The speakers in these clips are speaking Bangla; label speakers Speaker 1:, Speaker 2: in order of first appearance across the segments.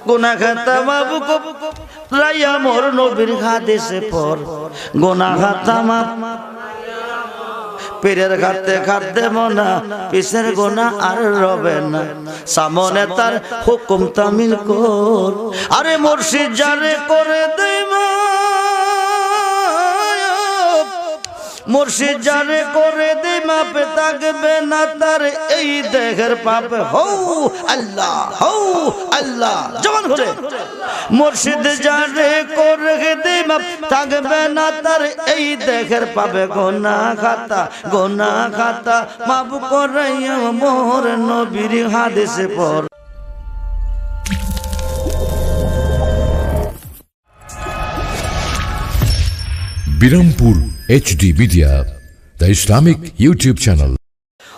Speaker 1: গুনাহ খাতা মাফ রাইয়া মোর নবীর হাদিসে পর গুনাহ খাতা মাফ পীরের খাতে খাতে মনা পিছের গোনা আর রবে না সামনে তার হুকুম তামিল কর আরে মুর্শিদ যারে করে দেই মুর্শিদ যারে করে দেই মাপে থাকবে না তার এই দেহের পাপে হৌ আল্লাহ হৌ আল্লাহ জবান করে মুর্শিদ যারে করে দেই মাপ থাকবে না তার এই দেহের পাপে গোনা খাতা মাফ করাইয়া মোর নবীর হাদিসে পর
Speaker 2: Birampur HD Media, the Islamic YouTube channel.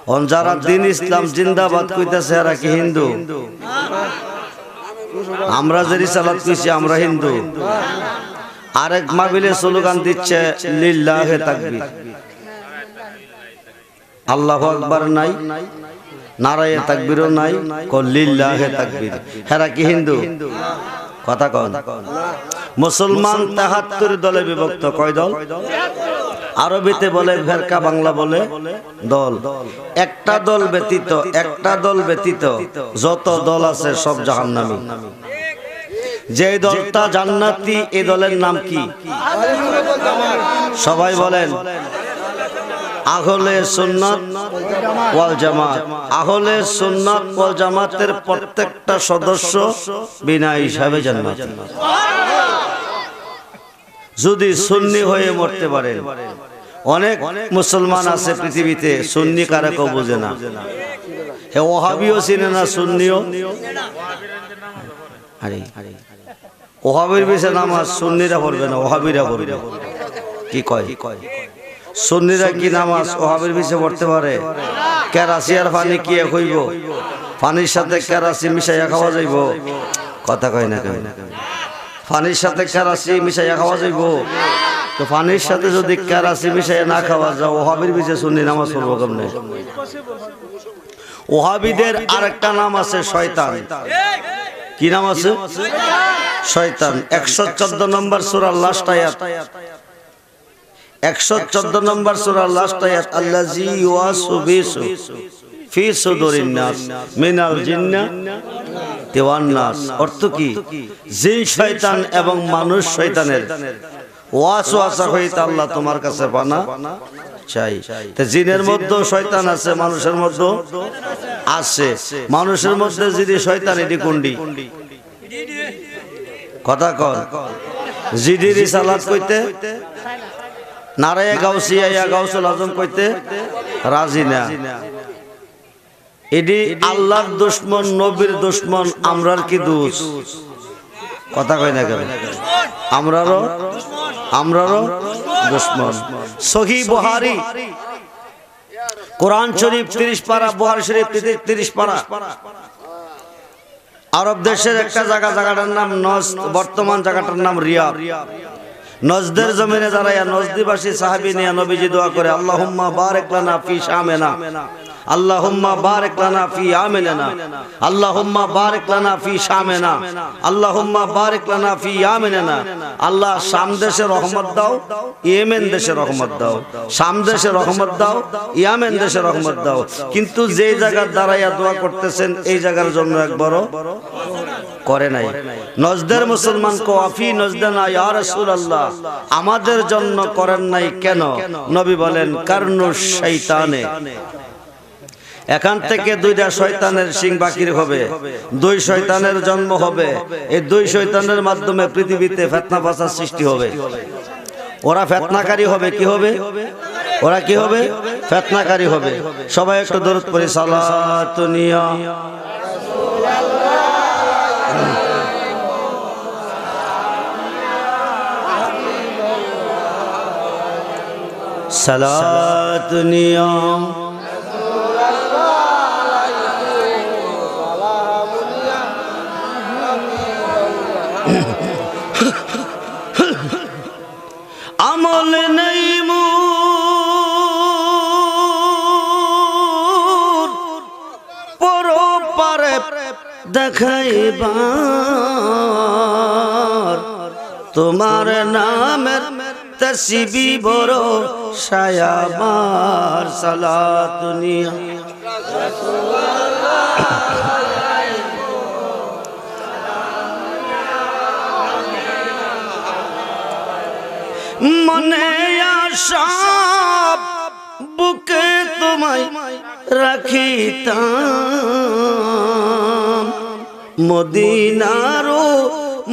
Speaker 1: on যারা দিন ইসলাম জিন্দাবাদ কইতাছে এরা কি হিন্দু আমরা যে রিসালাত কইছি আমরা হিন্দু আরেক মাহফিলে স্লোগান দিচ্ছে লিল্লাহে তাকবীর আল্লাহু আকবার নাই নারায়ে তাকবীরও নাই কো লিল্লাহে তাকবীর এরা কি হিন্দু কথা কোন মুসলমান ৭৩ দলে বিভক্ত কয় দল আরবিতে বলে ফেরকা বাংলা বলে দল একটা দল ব্যতীত যত দল আছে সব জাহান্নামী যে দলটা জান্নাতি এই দলের নাম কি সবাই বলেন আহলে সুন্নাত ওয়াল জামাত আহলে সুন্নাত ওয়াল জামাতের প্রত্যেকটা সদস্য বিনা হিসাবে জান্নাতি যদি সুন্নি হয়ে মরতে পারে অনেক মুসলমান আছে পৃথিবীতে সুন্নি কারা কেউ বোঝে না হে ওহাবিও চিনে না সুন্নিও আরে ওহাবির বিষয়ে নামাজ সুন্নিরা পড়বে না ওহাবিরা পড়বে কি কয় সুন্নিরা কি নামাজ ওহাবির বিষয়ে পড়তে পারে কেরাসি আর পানি কি এক হইব পানির সাথে কেরাসি মিশাইয়া খাওয়া যাইব কথা কয় না কেন পানির সাথে কেরাসি মিশাইয়া খাওয়া যাইব তো পানির সাথে যদি কেরাসি মিশাইয়া না খাওয়া যায় ওহাবির বিষয়ে সুন্নি নামাজ পড়বো কেমনে ওহাবিদের আরেকটা নাম আছে শয়তান কি নাম আছে শয়তান 114 নম্বর সূরার লাস্ট আয়াত 114 নম্বর সূরার লাস্ট আয়াত আল্লাযী ইউয়াসবিসু ফি সুদুরিন নাস মিনাল জিন্নাতি ওয়ান নাস অর্থ কি জিন শয়তান এবং মানুষ শয়তানের ওয়াসওয়াসা হইতে আল্লাহ তোমার কাছে পানা চাই তে জিনের মধ্যে শয়তান আছে মানুষের মধ্যে আছে মানুষের মধ্যে যদি শয়তান এটি কোনটি কথা কর জিডি রিসালাত কইতে নারায়ে গাউসিয়া ইয়া গাউসুল আজম কইতে রাজি না এডি আল্লাহর দুশমন নবীর দুশমন আমরার কি দোষ কথা কই না কেন আমরারও দুশমন সহিহ বুখারী কোরআন শরীফ 30 পারা বুখারী শরীফ 30 পারা আরব দেশের একটা জায়গাটার নাম নজদ বর্তমান জায়গাটার নাম রিয়াদ নজদের জমিনে দাঁড়ায়া নজদিবাসী সাহাবী নিয়ে নবীজি দোয়া করে আল্লাহুম্মা বারিক লানা ফি শামিনা আল্লাহুম্মা বারিক লানা ফি ইয়ামিনা আল্লাহুম্মা বারিক লানা ফি শামিনা আল্লাহুম্মা বারিক লানা ফি ইয়ামিনা আল্লাহ শাম দেশে রহমত দাও ইয়েমেন দেশে রহমত দাও শাম দেশে রহমত দাও ইয়েমেন দেশে রহমত দাও কিন্তু যে জায়গা দাঁড়ায়া দোয়া করতেছেন এই জায়গার জন্য একবারও করে নাই নজদের মুসলমান কো আফি নজদানা ইয়া রাসূলুল্লাহ আমাদের জন্য করেন নাই কেন নবী বলেন কারণু শয়তানে এখান থেকে দুইটা শয়তানের শিং বাকির হবে দুই শয়তানের জন্ম হবে এই দুই শয়তানের মাধ্যমে পৃথিবীতে ফিতনা ফাসাদ সৃষ্টি হবে ওরা ফিতনাকারী হবে কি হবে ওরা কি হবে ফিতনাকারী হবে সবাই একটু দরুদ পড়ি সালাতুনিয়া সালাতুনিয়া আমল নেই মোর পরপারে দেখাইবার তোমার নামের তসবি বড় সায়াবার সালাত নিয়া মনে আশা বুকে তোমায় রাখিতাম মদিনারও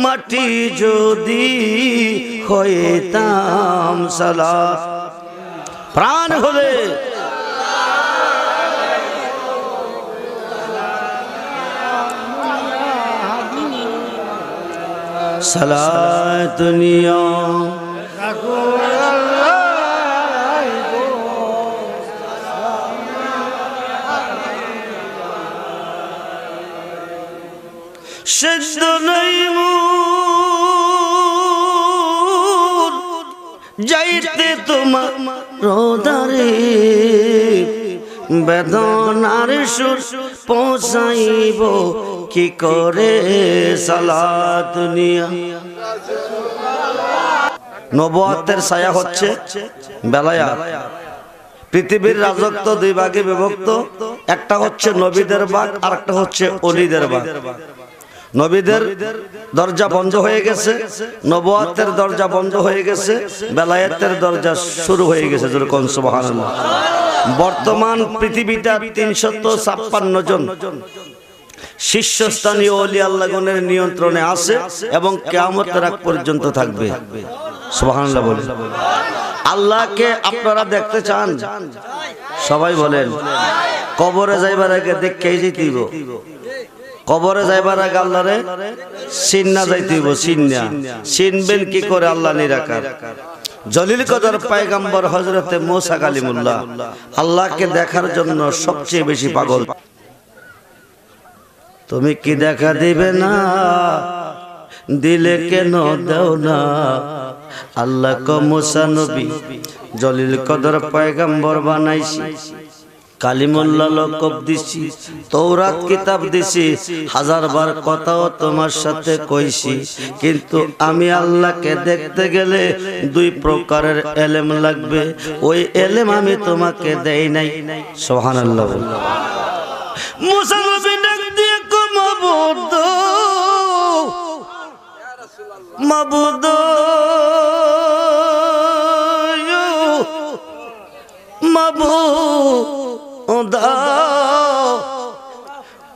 Speaker 1: মাটি যদি হইতাম সালাত প্রাণ হলে সালাত নিয়া সিদ্ধ নাই মোর যাইতে তোমার রোদারে বেদনার সুর পৌঁছাইব কি করে সালাত নিয়া নবুয়তের ছায়া হচ্ছে বেলায়াত পৃথিবীর রাজত্ব দুই ভাগে বিভক্ত একটা হচ্ছে নবীদের ভাগ আর একটা হচ্ছে ওলিদের ভাগ নবীদের দরজা বন্ধ হয়ে গেছে নবুয়তের দরজা বন্ধ হয়ে গেছে বেলায়েতের দরজা শুরু হয়ে গেছে যেরকম সুবহানাল্লাহ বর্তমান পৃথিবীটা 356 জন শীর্ষস্থানীয় ওলি আল্লাহগণের নিয়ন্ত্রণে আছে এবং কিয়ামতের আগ পর্যন্ত থাকবে সুবহানাল্লাহ বলেন আল্লাহকে আপনারা দেখতে চান সবাই বলেন কবরে যাইবার আগে দেখেই যেতেইব কবরে যাইবার আগে আল্লাহরে চিন্না যাইতেইব চিনবেন কি করে আল্লাহ নিরাকার জলিল কদর পয়গম্বর হযরতে মুসা কালিমুল্লাহ আল্লাহকে দেখার জন্য সবচেয়ে বেশি পাগল তুমি কি দেখা দিবে না দিলে কেন দাও না আল্লাহ ক মুসা নবী জলিল কদর পয়গম্বর বানাইছি কালিমুল্লাহ লকব দিছি তৌরাত কিতাব দিছি হাজারবার কথাও তোমার সাথে কইছি কিন্তু আমি আল্লাহকে দেখতে গেলে দুই প্রকারের ইলম লাগবে ওই ইলম আমি তোমাকে দেই নাই সুবহানাল্লাহ মুসা নবী ডাক দিয়ে কো মাবুদ মাবুদ মাবুদ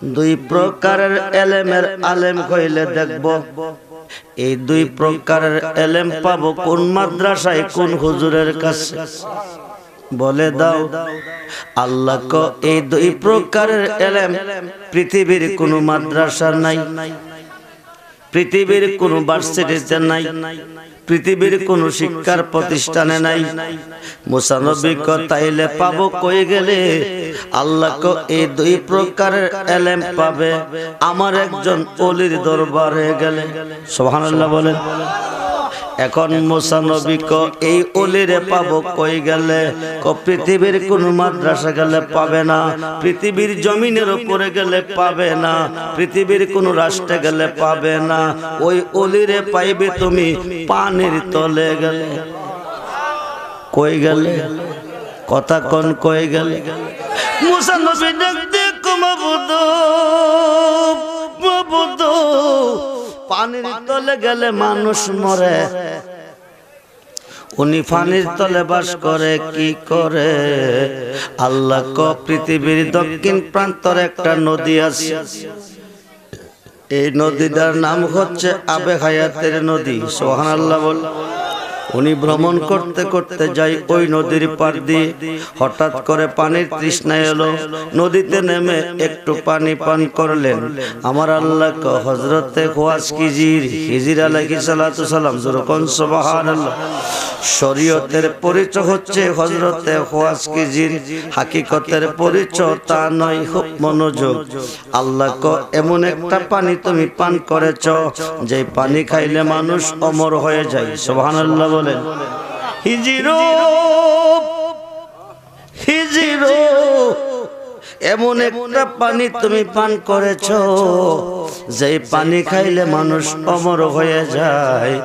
Speaker 1: দুই প্রকারের ইলমের আলেম কইলে দেখব এই দুই প্রকারের ইলম পাবো কোন মাদ্রাসায় কোন হুজুরের কাছে বলে দাও আল্লাহ কো এই দুই প্রকারের ইলম পৃথিবীর কোন মাদ্রাসা নাই পৃথিবীর কোন ভার্সিটিতে নাই পৃথিবীর কোন শিক্ষার প্রতিষ্ঠানে নাই মুসা নবী কো তাইলে পাবো কই গেলে আল্লাহ কো এই দুই প্রকারের ইলম পাবে আমার একজন ওলির দরবারে গেলে সুবহানাল্লাহ বলেন এখন মুসা নবী কো এই ওলিরে পাবো কই গেলে কো পৃথিবীর কোন মাদ্রাসা গেলে পাবে না পৃথিবীর জমিনের উপরে গেলে পাবে না পৃথিবীর কোন রাষ্ট্রে গেলে পাবে না ওই ওলিরে পাইবে তুমি পানির তলে গেলে কই গেলে কথা কোন কই গেলে মুসা নবী ডাক দিয়ে কো মাবুদ মাবুদ পানির তলে গেলে মানুষ মরে উনি পানির তলে বাস করে কি করে আল্লাহ কো পৃথিবীর দক্ষিণ প্রান্তরে একটা নদী আছে এই নদীটার নাম হচ্ছে আবে হায়াতের নদী সুবহানাল্লাহ বল উনি ভ্রমণ করতে করতে যাই ওই নদীর পার দিয়ে হঠাৎ করে পানির তৃষ্ণা এলো নদীতে নেমে একটু পানি পান করলেন আমার আল্লাহ ক হযরতে খিজির আলাইহিস সালাতু সালাম যখন সুবহানাল্লাহ শরীয়তের পরিচয় হচ্ছে হযরতে খিজির হাকিকতের পরিচয় তা নয় খুব মনোযোগ আল্লাহ ক এমন একটা পানি তুমি পান করেছো যে পানি খাইলে মানুষ অমর হয়ে যায় সুবহানাল্লাহ বলেন হিজিরো হিজিরো এমন একটা পানি তুমি পান করেছো যেই পানি খাইলে মানুষ অমর হয়ে যায়,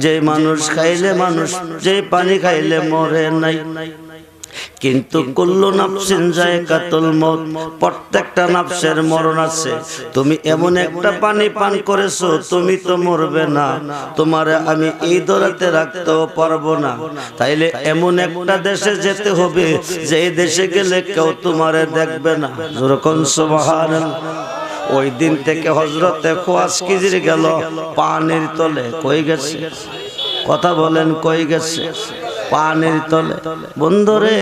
Speaker 1: যেই মানুষ খাইলে মানুষ, যেই পানি খাইলে মরে নাই। কিন্তু কুল্লু নাফসিন যায়কাতুল মউত, প্রত্যেকটা নাফসের মরণ আছে। তুমি এমন একটা পানি পান করেছো, তুমি তো মরবে না, তোমারে আমি এই দরাতে রাখতেও পারবো না। তাইলে এমন একটা দেশে যেতে হবে যে দেশে গেলে কেউ তোমারে দেখবে না। যেরকম সুবহানাল্লাহ। ওই দিন থেকে হযরতে খোয়াজকিজির গেল পানির তলে। কই গেছে? কথা বলেন, কই গেছে? পানির তলে। বন্ধুরে,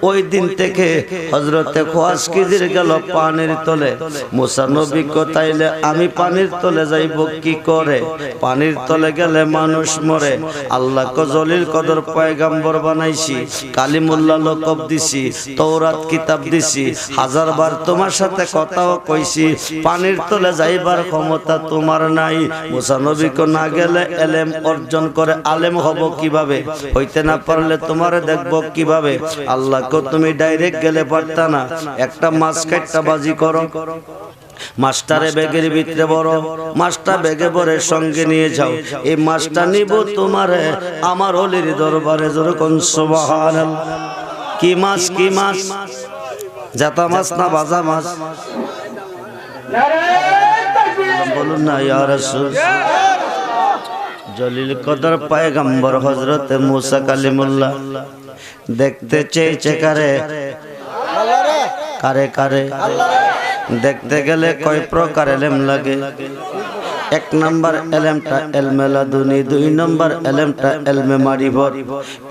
Speaker 1: ওই দিন থেকে হযরতে খোয়াজকিজির গেল পানির তলে। মুসা নবী তাইলে আমি পানির তলে যাইব কি করে? পানির তলে গেলে মানুষ মরে। আল্লাহকে জলিল কদর পয়গাম্বর বানাইছি, কালিমুল্লাহ লকব দিছি, তওরাত কিতাব দিছি, হাজারবার তোমার সাথে কথাও কইছি, পানির তলে যাইবার ক্ষমতা তোমার নাই। মুসা নবীকে না গেলে এলেম অর্জন করে আলেম হব কিভাবে? হইতে না পারলে তোমারে দেখবো কিভাবে? আল্লাহকে তুমি ডাইরেক্ট গেলে পারতা না। একটা মাছ কাটটা বাজি করো, মাছটারে ব্যাগের ভিতরে বড়, মাছটা ব্যাগে ভরে সঙ্গে নিয়ে যাও। এই মাছটা নিব তোমারে আমার ওলির দরবারে। যেরকম সুবহানাল্লাহ। কি মাছ? কি মাছ? জাতা মাছ না ভাজা মাছ? বলুন না ইয়া রাসূল। জলিল কদর পয়গম্বর হযরতে মুসা কালিমুল্লাহ দেখতে চেয়েছে কারে? কারে কারে? দেখতে গেলে কয় প্রকার এলেম লাগে? এক নাম্বার এলেমটা এলমে লাদুনি, দুই নাম্বার এলেমটা এলমে মারিফত।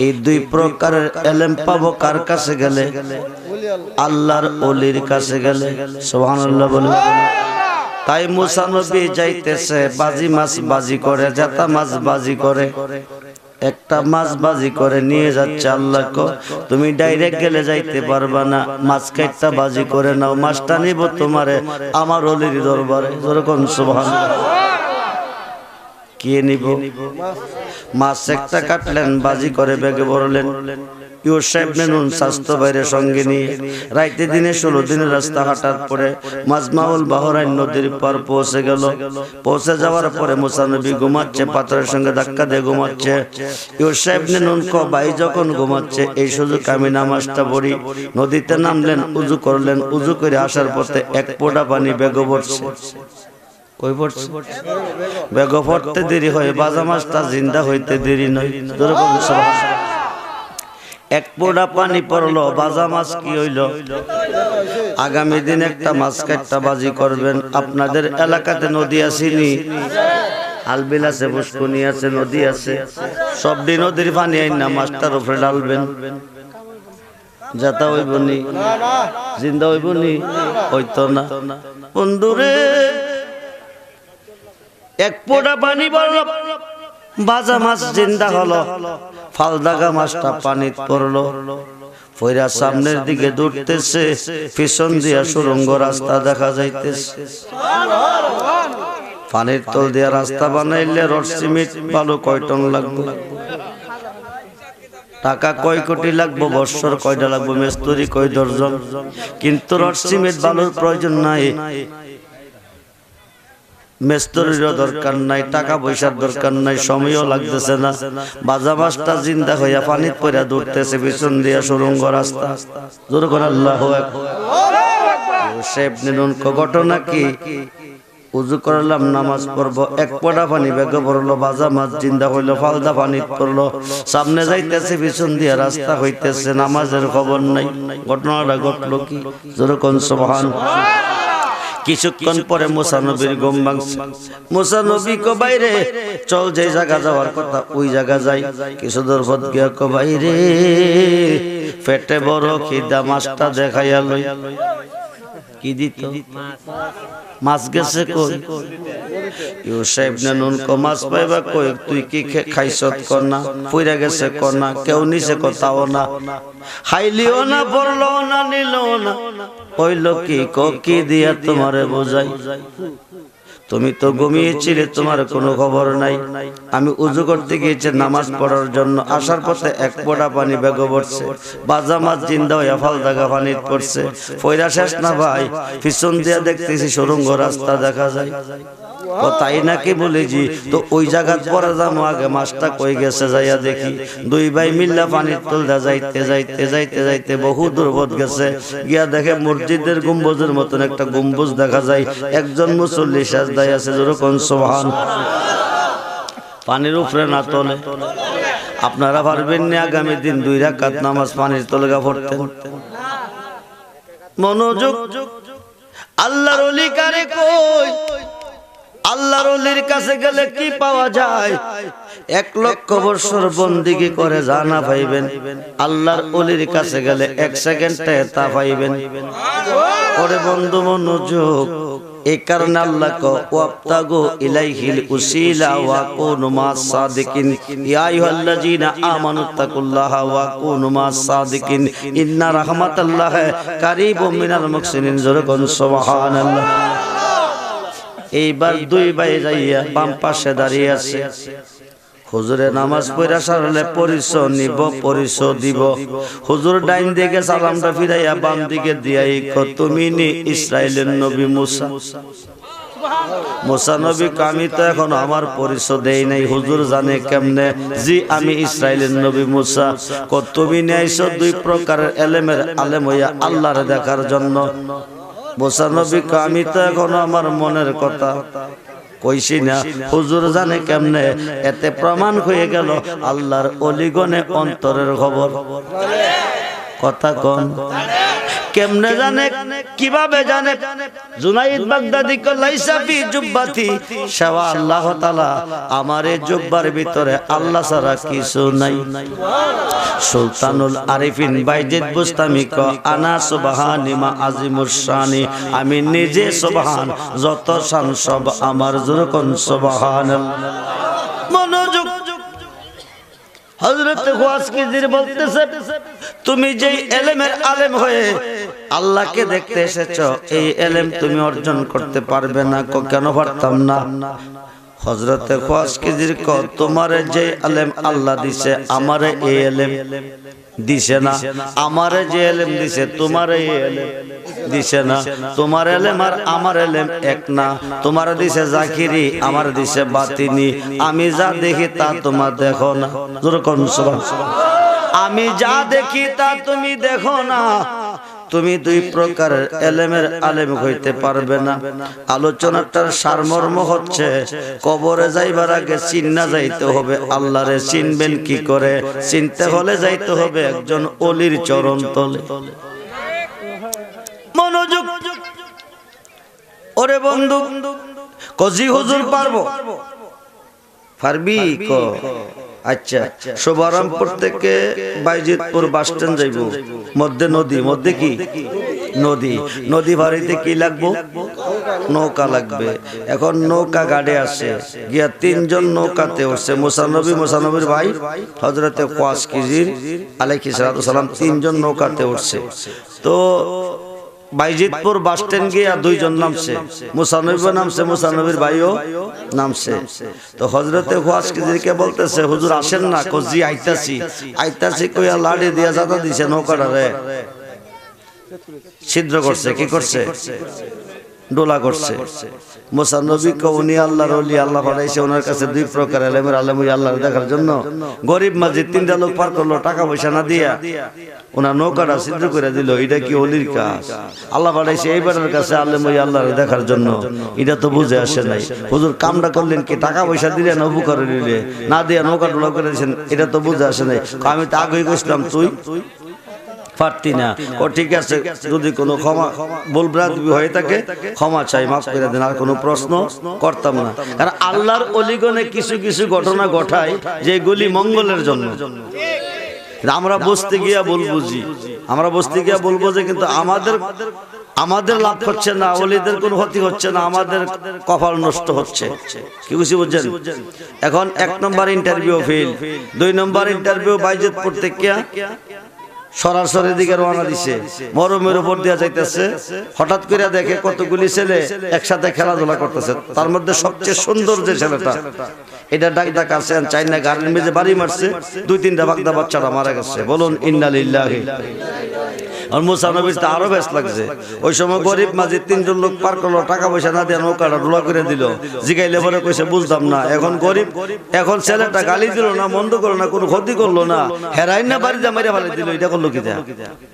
Speaker 1: এই দুই প্রকারের এলেম পাবো কার কাছে গেলে? আল্লাহর ওলির কাছে গেলে। সুবহানাল্লাহ বলে। তাই মুসা নবী যাইতেছে, বাজি মাছ বাজি করে, জাতা মাছ বাজি করে, একটা মাছ বাজি করে নিয়ে যাচ্ছে। আল্লাহকে তুমি ডাইরেক্ট গেলে যাইতে পারবা না, মাছ কাটটা বাজি করে নাও, মাছটা নিব তোমারে আমার ওলির দরবারে। যেরকম সুবহানাল্লাহ। কে নিব? মাছ একটা কাটলেন, বাজি করে ব্যাগে ভরলেন। ইউসুফ নুন স্বাস্থ্য বাইরে সঙ্গে নিয়ে রাইতে দিনে 16 দিনের রাস্তা হাঁটার পরে মাজমাউল বাহরাইন নদীর পার পৌঁছে গেল। পৌঁছে যাওয়ার পরে মুসা নবী ঘুমাচ্ছে, পাথরের সঙ্গে ধাক্কা দিয়ে ঘুমাচ্ছে। ইউসুফ নুন ভাই যখন ঘুমাচ্ছে, এই সুযোগ আমি নামাজটা পড়ি। নদীতে নামলেন, উযু করলেন, উযু করে আসার পথে এক ফোঁটা পানি বেগে পড়ছে। কই পড়ছে? বেগে পড়তে দেরি হয়, বাজা মাছটা জিন্দা হইতে দেরি নয়। যেরকম এক ফোঁটা পানি পড়লো, বাজা মাছ কি হইল? আগামী দিন একটা মাছ কাটটা বাজি করবেন। আপনাদের এলাকাতে নদী আসেনি? আলবিল আছে, পুষ্কনি আছে, নদী আছে। সব দিন নদীর পানি আইন না মাছটার উপরে ডালবেন। যাতা হইব নি? জিন্দা হইব নি? হইতো না। বন্ধুরে, এক ফোঁটা পানি পড়লো, বাজা মাছ জিন্দা হলো। ফালদাগা মাছটা পানি পড়লো, পয়রা সামনের দিকে দৌড়তেছে, পিছন দিয়া সুরঙ্গ রাস্তা দেখা যাইতেছে। পানির তল দিয়া রাস্তা বানাইলে রড সিমেন্ট বালু কয় টন লাগবে? টাকা কয় কোটি লাগবে? বৎসর কয়টা লাগবে? মিস্ত্রি কয় দর্জন? কিন্তু রড সিমেন্ট বালুর প্রয়োজন নাই, মেস্তরিরও দরকার নাই, টাকা পয়সার দরকার নাই, সময়ও লাগতেছে না। বাজা মাছটা জিন্দা হইয়া পানি পড়া দৌড়তেছে, পিছন দিয়া সুরঙ্গ রাস্তা। জোর করে আল্লাহু আকবার। ইউসুফ নুন ঘটনা কি? উযু করলাম, নামাজ পড়বো, এক ফোঁটা পানি বেগে পড়লো, বাজা মাছ জিন্দা হইলো, ফালদা পানি পড়লো, সামনে যাইতেছে, পিছন দিয়া রাস্তা হইতেছে, নামাজের খবর নাই। ঘটনাটা ঘটলো কি? যেরকম সুবহানাল্লাহ। কিছুক্ষণ পরে মুসা নবীর ঘুম ভাঙছে। মুসা নবী কো বাইরে চল, যে জায়গা যাওয়ার কথা ওই জায়গা যাই। কিছু দূর পথ গিয়া কো বাইরে পেটে বড় খিদা, মাছটা দেখাইয়া লই। কি দিত? মাছ গেছে কই? ইউসুফ নুন কো মাছ পাইবা কই? তুই কি খাইছত কর না? পইরা গেছে কর না? কেউ নিছে কথাও না, খাইলিও না, পড়লো না, নিল না। ওই লোক কি দিয়া তোমারে বোঝাই? তুমি তো ঘুমিয়েছিলে, তোমার কোনো খবর নাই। আমি উযু করতে গিয়েছি নামাজ পড়ার জন্য, আসার পথে এক ফোঁটা পানি বেগে পড়ছে, বাজামাত জিন্দা হইয়া ফাল জায়গা পানি পড়ছে। ফয়রা শেষ না ভাই, পিছন দিয়া দেখতেছি সুড়ঙ্গ রাস্তা দেখা যায়। ও তাই নাকি বলেছি, তো ওই জায়গাত পরে যাবো, আগে মাছটা কই গেছে যাইয়া দেখি। দুই ভাই মিল্লা পানির তলদা যাইতে যাইতে যাইতে যাইতে বহু দূরবত গেছে, গিয়া দেখে মসজিদের গম্বুজের মতন একটা গম্বুজ দেখা যায়। একজন মুসল্লি সাজদায় আছে, যেরকম সুবহান। পানির উপরে না তলে। আপনারা পারবেন না আগামী দিন 2 রাকাত নামাজ পানির তলে পড়তেন? মনোযোগ। আল্লাহর ওলি কারে কই? আল্লাহর ওলির কাছে গেলে কি পাওয়া যায়? 1 লক্ষ বছর বন্দিগি করে জানা পাইবেন, আল্লাহর ওলির কাছে গেলে 1 সেকেন্ডে তা পাইবেন। ওরে বন্ধু মনোযোগ, এই কারণে আল্লাহ ওয়াবতাগু ইলাইহিল উসিলা ওয়া কুনু মাস সাদিকিন। ইয়া আইয়ুহাল্লাযীনা আমানুত্তাকুল্লাহা ওয়া কুনু মাস সাদিকিন ইন্না রাহমাতাল্লাহি কারীবুম মিনাল মুহসিনিন। যেরকম সুবহানাল্লাহ। এইবার 2 ভাই যাইয়া বাম পাশে দাঁড়িয়ে আছে। হুজুরে নামাজ পড়া সারলে পরিচয় নিব, পরিচয় দিব। হুজুর ডাইন দিকে সালামটা ফিরাইয়া বাম দিকে দিয়াই তুমি নি ইসরাইলের নবী মুসা। মুসা নবী আমি তো এখন আমার পরিচয় দেই নাই। হুজুর জানে কেমনে? জি আমি ইসরাইলের নবী মুসা। তুমি নিয়েছ 2 প্রকারের এলেমের আলেম হইয়া আল্লাহরে দেখার জন্য। মুসা নবী আমি তো এখন আমার মনের কথা কইছি না। হুজুর জানে কেমনে? এতে প্রমাণ হয়ে গেল আল্লাহর অলিগণে অন্তরের খবর। কথা কোন? কেমনে জানে? কিভাবে জানে? জুনাইদ বাগদাদি কো লাইসা ফি জুব্বাতি শাওয়া আল্লাহ তাআলা, আমার এই জুব্বার ভিতরে আল্লাহ ছাড়া কিছু নাই। সুলতানুল আরিফিন বাইজিদ বুস্তামি কো আনা সুবহানি মা আজিমুস শানি, আমি নিজে সুবহান, যত শান সব আমার। যেরকম সুবহানাল্লাহ। মনোযোগ। হযরত ওয়াসকিজির বলতেছে, তুমি যেই এলেমের আলেম হয়ে আল্লাহকে দেখতে এসেছো, এই এলেম তুমি অর্জন করতে পারবে না। কেন পারতাম না? হযরত ওয়াসকিজির ক তোমারে যে এলেম আল্লাহ দিছে, আমারে এই এলেম দিছে না। আমারে যে এলেম দিছে, তোমারে এই এলেম দিছে না। তোমার এলেম আর আমার এলেম এক না। তোমার দিছে জাকিরি, আমার দিছে বাতিনি। আমি যা দেখি তা তোমার দেখো না। যেরকম সুবহানাল্লাহ। আমি যা দেখি তা তুমি দেখো না। তুমি 2 প্রকারের এলেমের আলেম হইতে পারবে না। আলোচনাটার সারমর্ম হচ্ছে, কবরে যাইবার আগে চিন্না যাইতে হবে আল্লাহরে। চিনবেন কি করে? চিনতে হলে যাইতে হবে একজন ওলির চরণ তলে। মনোযোগ। ওরে বন্ধু, কজি হুজুর পারবো? পারবি? ক আচ্ছা, শুভারামপুর থেকে বাইজিতপুর বাস স্ট্যান্ড যাইব, মধ্যে নদী। মধ্যে কি নদী? নদী ভাড়িতে কি লাগবো? নৌকা লাগবে। এখন নৌকা গাড়ি আসে, গিয়া 3 জন নৌকাতে উঠছে। মুসানবীর ভাই হযরতে ওয়াসকিজির আলাইহিস সালাম 3 জন নৌকাতে উঠছে। তো বাইজিতপুর বাস স্ট্যান্ড গিয়া 2 জন নামছে। মুসানবী নামছে, মুসানবীর ভাইও নামছে। তো হযরতে ওয়াসকিজিরকে বলতেছে, হুজুর আসেন না? কজি আইতাছি কইয়া লাড়ি দিয়া জাতা দিছে নৌকাটারে, ছিদ্র করছে। কি করছে? ডোলা করছে। মুসা নবী কে উনি আল্লাহর ওলি, আল্লাহ পাঠাইছে ওনার কাছে 2 প্রকার এলেমের আলেম ওই আল্লাহর দেখার জন্য। গরিব মাঝে 3টা লোক পার করলো, টাকা পয়সা না দিয়া ওনার নৌকাটা ছিদ্র করে দিল। এটা কি ওলির কাজ? আল্লাহ পাঠাইছে এইবারের কাছে আলেম ওই আল্লাহর দেখার জন্য। এটা তো বুঝে আসে নাই। হুজুর কামটা করলেন কি? টাকা পয়সা দিলেন, উপকার দিলে না দিয়া নৌকা ডোলা করে দিয়েছেন। এটা তো বুঝে আসে নাই। আমি তো আগেই কইছিলাম তুই পারতি না। ও ঠিক আছে, যদি কোনো ক্ষমা ভুলভ্রান্তি হয়ে থাকে ক্ষমা চাই, মাফ করে দেন, আর কোনো প্রশ্ন করতাম না। কারণ আল্লাহর অলিগণে কিছু কিছু ঘটনা ঘটায় যেগুলি মঙ্গলের জন্য। আমরা বসতে গিয়া বলবো যে কিন্তু আমাদের লাভ হচ্ছে না, ওলিদের কোনো ক্ষতি হচ্ছে না, আমাদের কপাল নষ্ট হচ্ছে। কি বুঝছেন? এখন 1 নম্বর ইন্টারভিউ ফেল, 2 নম্বর ইন্টারভিউ বাইজিতপুর থেকে সরাসরি দিকে রওনা দিছে, মরমের উপর দিয়া যাইতেছে। হঠাৎ করে দেখে কতগুলি ছেলে একসাথে খেলাধুলা করতেছে। তার মধ্যে সবচেয়ে সুন্দর যে ছেলেটা, এটা ডাক ডাক আছে চাইনা গাড়ির মেঝে বাড়ি মারছে, 2-3টা বাগদা বাচ্চারা মারা গেছে। বলুন ইন্না লিল্লাহি। আর মুসা নবীর তো আরো বেশ লাগছে। ওই সময় গরিব মাঝি 3জন লোক পার করলো, টাকা পয়সা না দিয়ে নৌকাটা ডোলা করে দিল। জিগাইলে পরে কইছে বুঝতাম না, এখন গরিব, এখন ছেলেটা গালি দিল না, মন্দ করলো না, কোনো ক্ষতি করলো না, হেরাই না বাড়িতে মেরে ফেলে দিল। এটা করলো কি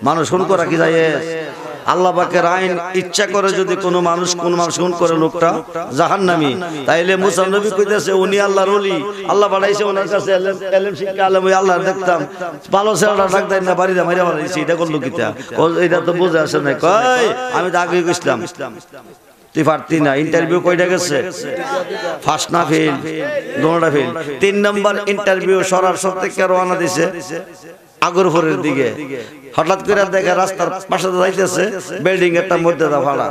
Speaker 1: মানুষ খুন করা কি যায়? আল্লাহ পাকের আইন, ইচ্ছা করে যদি কোন মানুষ খুন করে লোকটা জাহান্নামী। তাইলে মুসা নবী কইতেছে উনি আল্লাহর ওলি, আল্লাহ বাড়াইছে ওনার কাছে এলেম শিক্ষা আলেম, ওই আল্লাহ দেখতাম ভালো ছেলেটা ডাক দেয় না বাড়িতে মেরে ফেলাইছে। এটা করলো কি? এটা তো বুঝে আসে না। কই আমি তো আগে গেছিলাম, তুই পারতি না। ইন্টারভিউ কয়টা গেছে? ফার্স্ট না ফেল? দুটোটা ফেল। 3 নম্বর ইন্টারভিউ সরাসরি থেকে রওনা দিছে আগরপুরের দিকে। হঠাৎ করে দেখে রাস্তার পাশে যাইতেছে বিল্ডিং একটা মধ্যে ভাড়া।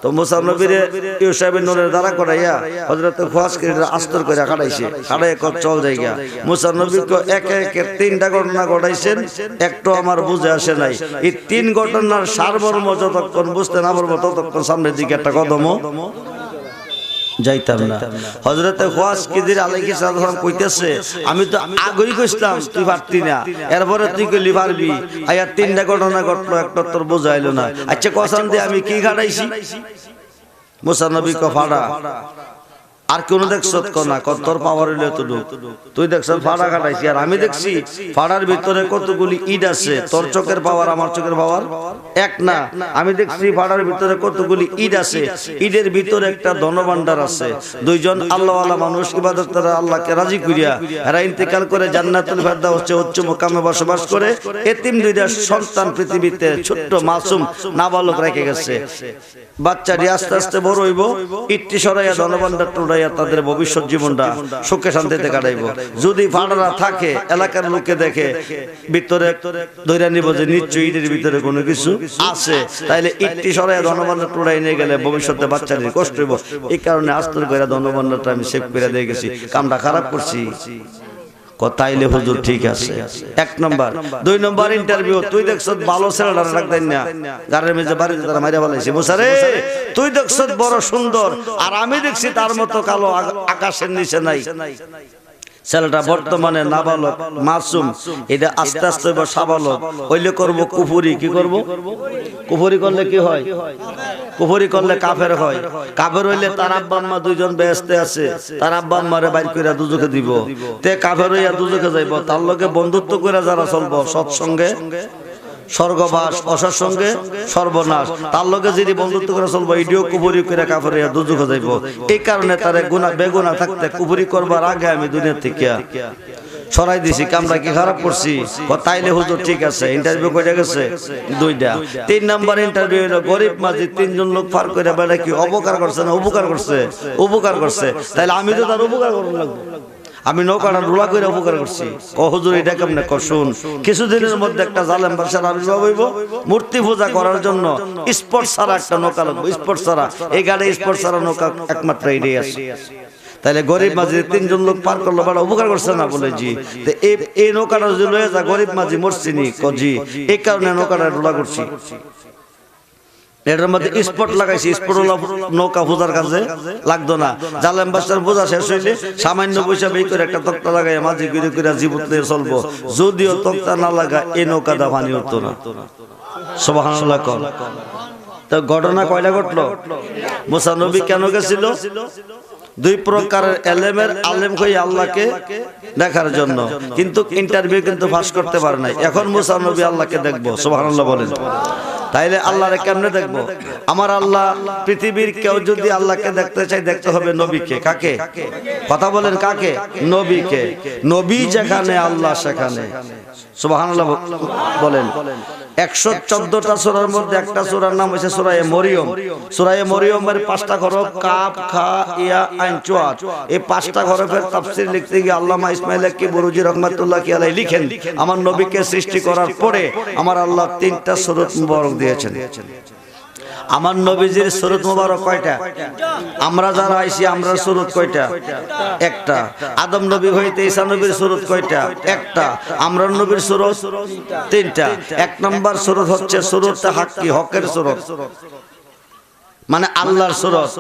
Speaker 1: তো মুসা নবীরে ইউসাইবের নূরের দ্বারা করাইয়া হযরত খুয়াসকির আস্তর করে কাটাইছে, কাটাই চল জায়গা। মুসা নবীকে একে একে 3টা ঘটনা ঘটাইছেন, একটু আমার বুঝে আসে নাই। এই 3 ঘটনার সারমর্ম যতক্ষণ বুঝতে না পারবো ততক্ষণ সামনের দিকে একটা কদমও যাইতাম না। হযরতে খুয়াসকির আলাইহিস সালাম কইতেছে আমি তো আগেই কইছিলাম তুই পারতি না, এরপরে তুই কইলি পারবি। আয়া 3টা ঘটনা ঘটলো, একটা তোর বুঝাইলো না। আচ্ছা কসান দিয়ে আমি কি ঘটাইছি? মুসা নবী ক ফাড়া। আর কোন দেখছ না, তোর পাওয়ার হইলে এতটুক। তুই দেখছ ফাড়া কাটাইছি, আর আমি দেখছি ফাড়ার ভিতরে কতগুলি ইট আছে। তোর চোখের পাওয়ার আমার চোখের পাওয়ার এক না। আমি দেখছি ফাড়ার ভিতরে কতগুলি ইট আছে, ইটের ভিতরে একটা ধনভাণ্ডার আছে। 2জন আল্লাহওয়ালা মানুষ ইবাদত করে আল্লাহকে রাজি করিয়া এরা ইন্তেকাল করে জান্নাতুল ফেরদাউসে উচ্চ মুকামে বসবাস করে। এতিম 2টা সন্তান পৃথিবীতে ছোট্ট মাসুম নাবালক রেখে গেছে। বাচ্চাটি আস্তে আস্তে বড় হইব, ইটটি সরাইয়া ধনভাণ্ডার টোড়াইয়া তাদের ভবিষ্যৎ জীবনটা সুখে শান্তিতে কাটাইব। যদি ফাড়ারা থাকে, এলাকার লোকে দেখে ভিতরে ধরে নিব যে নিশ্চয়ই ইটের ভিতরে কোনো কিছু আছে, তাইলে ইটটি সরাইয়া ধনভাণ্ডার টোড়াই নিয়ে গেলে ভবিষ্যতে বাচ্চাটির কষ্ট হইব। এই কারণে আস্তর করে ধনভাণ্ডারটা আমি সেভ করে দিয়ে গেছি। কামটা খারাপ করছি? তাইলে হুজুর ঠিক আছে। 1 নম্বর। 2 নম্বর ইন্টারভিউ, তুই দেখছ ভালো ছেলেটা ডাক দেন না, গাড়ির মেঝে বাড়িতে তারা মাইরা ফেলাইছে। মুসা রে তুই দেখছ বড় সুন্দর, আর আমি দেখছি তার মতো কালো আকাশের নিচে নাই। ছেলেটা বর্তমানে নাবালক মাসুম, এটা আস্তে আস্তে সাবালক হইলে করব কুফরি। কি করব? কুফরি করলে কি হয়? কুফরি করলে কাফের হয়। কাফের হইলে তার আব্বা আম্মা 2জন বেহেশতে আছে, তার আব্বা আম্মারে বাইর কইরা দুজকে দিব। তে কাফের হইয়া দুজকে যাইব। তার লগে বন্ধুত্ব করে যারা চলবো, সৎসঙ্গে স্বর্গবাস, অসৎসঙ্গে সর্বনাশ। তার লগে যদি বন্ধুত্ব করে চলবো, ইডিও কুফরি করে কাফের হইয়া দুজকে যাইব। এই কারণে তারে গুনাহ বেগুনাহ থাকতে কুফরি করবার আগে আমি দুনিয়া থেকে সরাই দিছি। কামরা কি খারাপ করছি? তাইলে হুজুর ঠিক আছে। ইন্টারভিউ কয়টা গেছে? 2টা। 3 নম্বর ইন্টারভিউ হলো গরিব মাঝি 3জন লোক পার করে বেড়া কি অপকার করছে না উপকার করছে? উপকার করছে। তাইলে আমি তো তার উপকার করতে লাগবো। আমি নৌকাটা ডোলা করে উপকার করছি। হুজুর এটা কেমনে? শুন, কিছুদিনের মধ্যে একটা জালেম বাদশার আবির্ভাব হইব। মূর্তি পূজা করার জন্য স্পট ছাড়া একটা নৌকা লাগবে। স্পট ছাড়া এই গাড়ি স্পট ছাড়া নৌকা একমাত্র এটাই আছে। তাইলে গরিব মাঝি 3জন লোক পার করলো, বড় উপকার করছে না? বলে জি। এই নৌকাটা যদি লয়ে যা গরিব মাঝি মরছিনি? জি। এই কারণে নৌকাটা ডোলা করছি। এটার মধ্যে স্পট লাগাইছি, স্পট নৌকা পূজার কাজে লাগতো না। জালেম বাদশার পূজা শেষ হইলে সামান্য পয়সা বের করে একটা তক্তা লাগাই মাঝি ঘুরে ঘুরে জীবন নিয়ে চলবো। যদিও তক্তা না লাগা এই নৌকাটা পানি হতো না। সুবহানাল্লাহ। তো ঘটনা কয়টা ঘটলো? মুসা নবী কেন গেছিল? 2 প্রকারের এলেমের আলেম হয়ে আল্লাহকে দেখার জন্য, কিন্তু ইন্টারভিউ কিন্তু পাস করতে পারে নাই। এখন মুসা নবী আল্লাহকে দেখবো। সুবহানাল্লাহ বলেন। তাইলে আল্লাহরে কেমনে দেখবো? আমার আল্লাহ পৃথিবীর কেউ যদি আল্লাহকে দেখতে চাই, দেখতে হবে নবীকে। কাকে? কথা বলেন, কাকে? নবীকে। নবী যেখানে আল্লাহ সেখানে। সুবহানাল্লাহ বলেন। 114টা সূরার মধ্যে একটা সূরার নাম হইছে সূরা মরিয়ম। সূরা মরিয়মের 5টা হরফ কাফ, খা, ইয়া, আইন, সাদ। এই 5টা হরফের তাফসীর লিখতে গিয়ে আল্লামা ইসমাইল কি বুরুজি রহমাতুল্লাহ আলাইহি লিখেন, আমার নবীকে সৃষ্টি করার পরে আমার আল্লাহ 3টা সূরা মুবারক দিয়েছেন। আমার নবীজির সুরত মুবারক কয়টা? আমরা যারা আইছি আমরা সুরত কয়টা? একটা। আদম নবী হইতে ঈসা নবীর সুরত কয়টা? একটা। আমরা নবীর সুরত তিনটা। এক নম্বর সুরত হচ্ছে সুরতে হাক্কি, হকের সুরত, মানে আল্লাহর সুরত।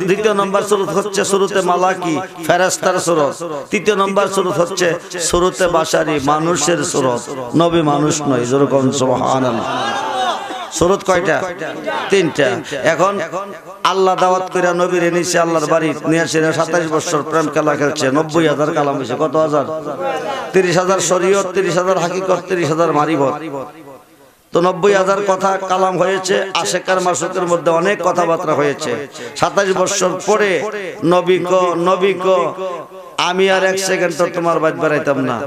Speaker 1: দ্বিতীয় নম্বর সুরত হচ্ছে সুরতে মালাকি, ফেরেশতার সুরত। তৃতীয় নম্বর সুরত হচ্ছে সুরতে বাশারি, মানুষের সুরত। নবী মানুষ নয়, যেরকম সুবহানাল্লাহ। সুরত কয়টা? তিনটা। এখন আল্লাহ দাওয়াত করে নবীর এনেছে আল্লাহর বাড়ি নিয়ে আসে, 27 বছর প্রেম খেলা খেলছে, 90,000 কালাম হয়েছে। কত হাজার? 30,000 শরীয়ত, 30,000 হাকিকত, 30,000 মারিফত। তো 90,000 কথা কালাম হয়েছে। আশেকার মাসুকের মধ্যে অনেক কথাবার্তা হয়েছে। 27 বছর পরে নবী কো আমি আর এক সেকেন্ড তো তোমার বাড়ি বেড়াইতাম না।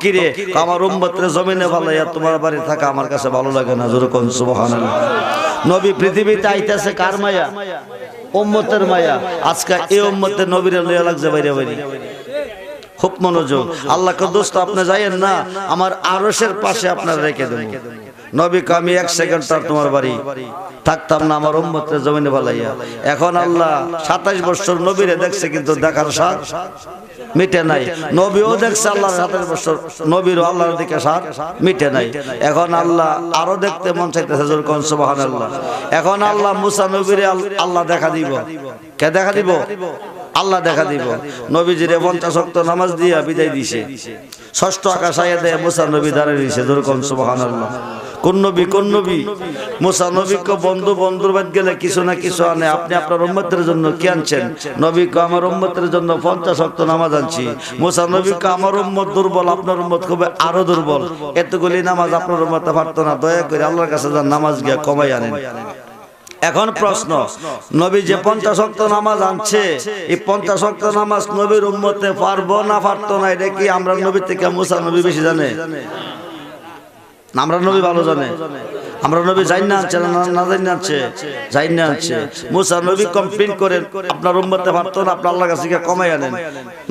Speaker 1: কিরে, আমার উম্মতের জমিনে ভালাইয়া তোমার বাড়ি থাকা আমার কাছে ভালো লাগে না। জোরে কোন সুবহানাল্লাহ। নবী পৃথিবীতে আইতাছে কার মায়া? উম্মতের মায়া। আজকে এই উম্মতের নবীরে লইয়া লাগছে বাইরে বাইরে। খুব মনোযোগ। আল্লাহকে দোস্ত আপনি যাইয়েন না, আমার আরশের পাশে আপনার রেখে দেব। নবীকে আমি এক সেকেন্ড তার তোমার বাড়ি থাকতাম না, আমার উম্মতের জমিনে ভালাইয়া। এখন আল্লাহ 27 বছর নবীরে দেখছে, কিন্তু দেখার স্বাদ মিটে নাই। নবীও দেখছে আল্লাহর 27 বছর, নবীরও আল্লাহর দিকে স্বাদ মিটে নাই। এখন আল্লাহ আরো দেখতে মন চাইতেছে, যেরকম সুবহানাল্লাহ। এখন আল্লাহ মুসা নবীরে আল্লাহ দেখা দিব। কে দেখা দিব? আল্লাহ দেখা দিব। নবীজিরে 50 ওয়াক্ত নামাজ দিয়া বিদায় দিছে। ষষ্ঠ আকাশ আয়া দেয়, মুসা নবী দাঁড়িয়ে দিয়েছে। যেরকম সুবহানাল্লাহ। কোন নবী? মুসা নবীকে বন্ধুর বাদ গেলে কিছু না কিছু আনে। আপনি আপনার উম্মতের জন্য কি আনছেন? নবীকে আমার উম্মতের জন্য 50 ওয়াক্ত নামাজ আনছি। মুসা নবীকে আমার উম্মত দুর্বল, আপনার উম্মত খুব আরো দুর্বল, এতগুলি নামাজ আপনার উম্মতে পারতো না। দয়া করে আল্লাহর কাছে যান, নামাজ গিয়া কমাই আনেন। এখন প্রশ্ন, নবী যে 50 ওয়াক্ত নামাজ আনছে, এই 50 ওয়াক্ত নামাজ নবীর উম্মতে পারবো না পারতো না? এটা কি আমরা নবী থেকে মুসা নবী বেশি জানে? আমরা নবী ভালো জানে। আমরা নবী যাই না আনছে, না যাই না আনছে, যাই না আনছে। মুসা নবী কমপ্লেইন করেন আপনার উম্মতে পারতো না, আপনি আল্লাহর কাছে কমাই আনেন।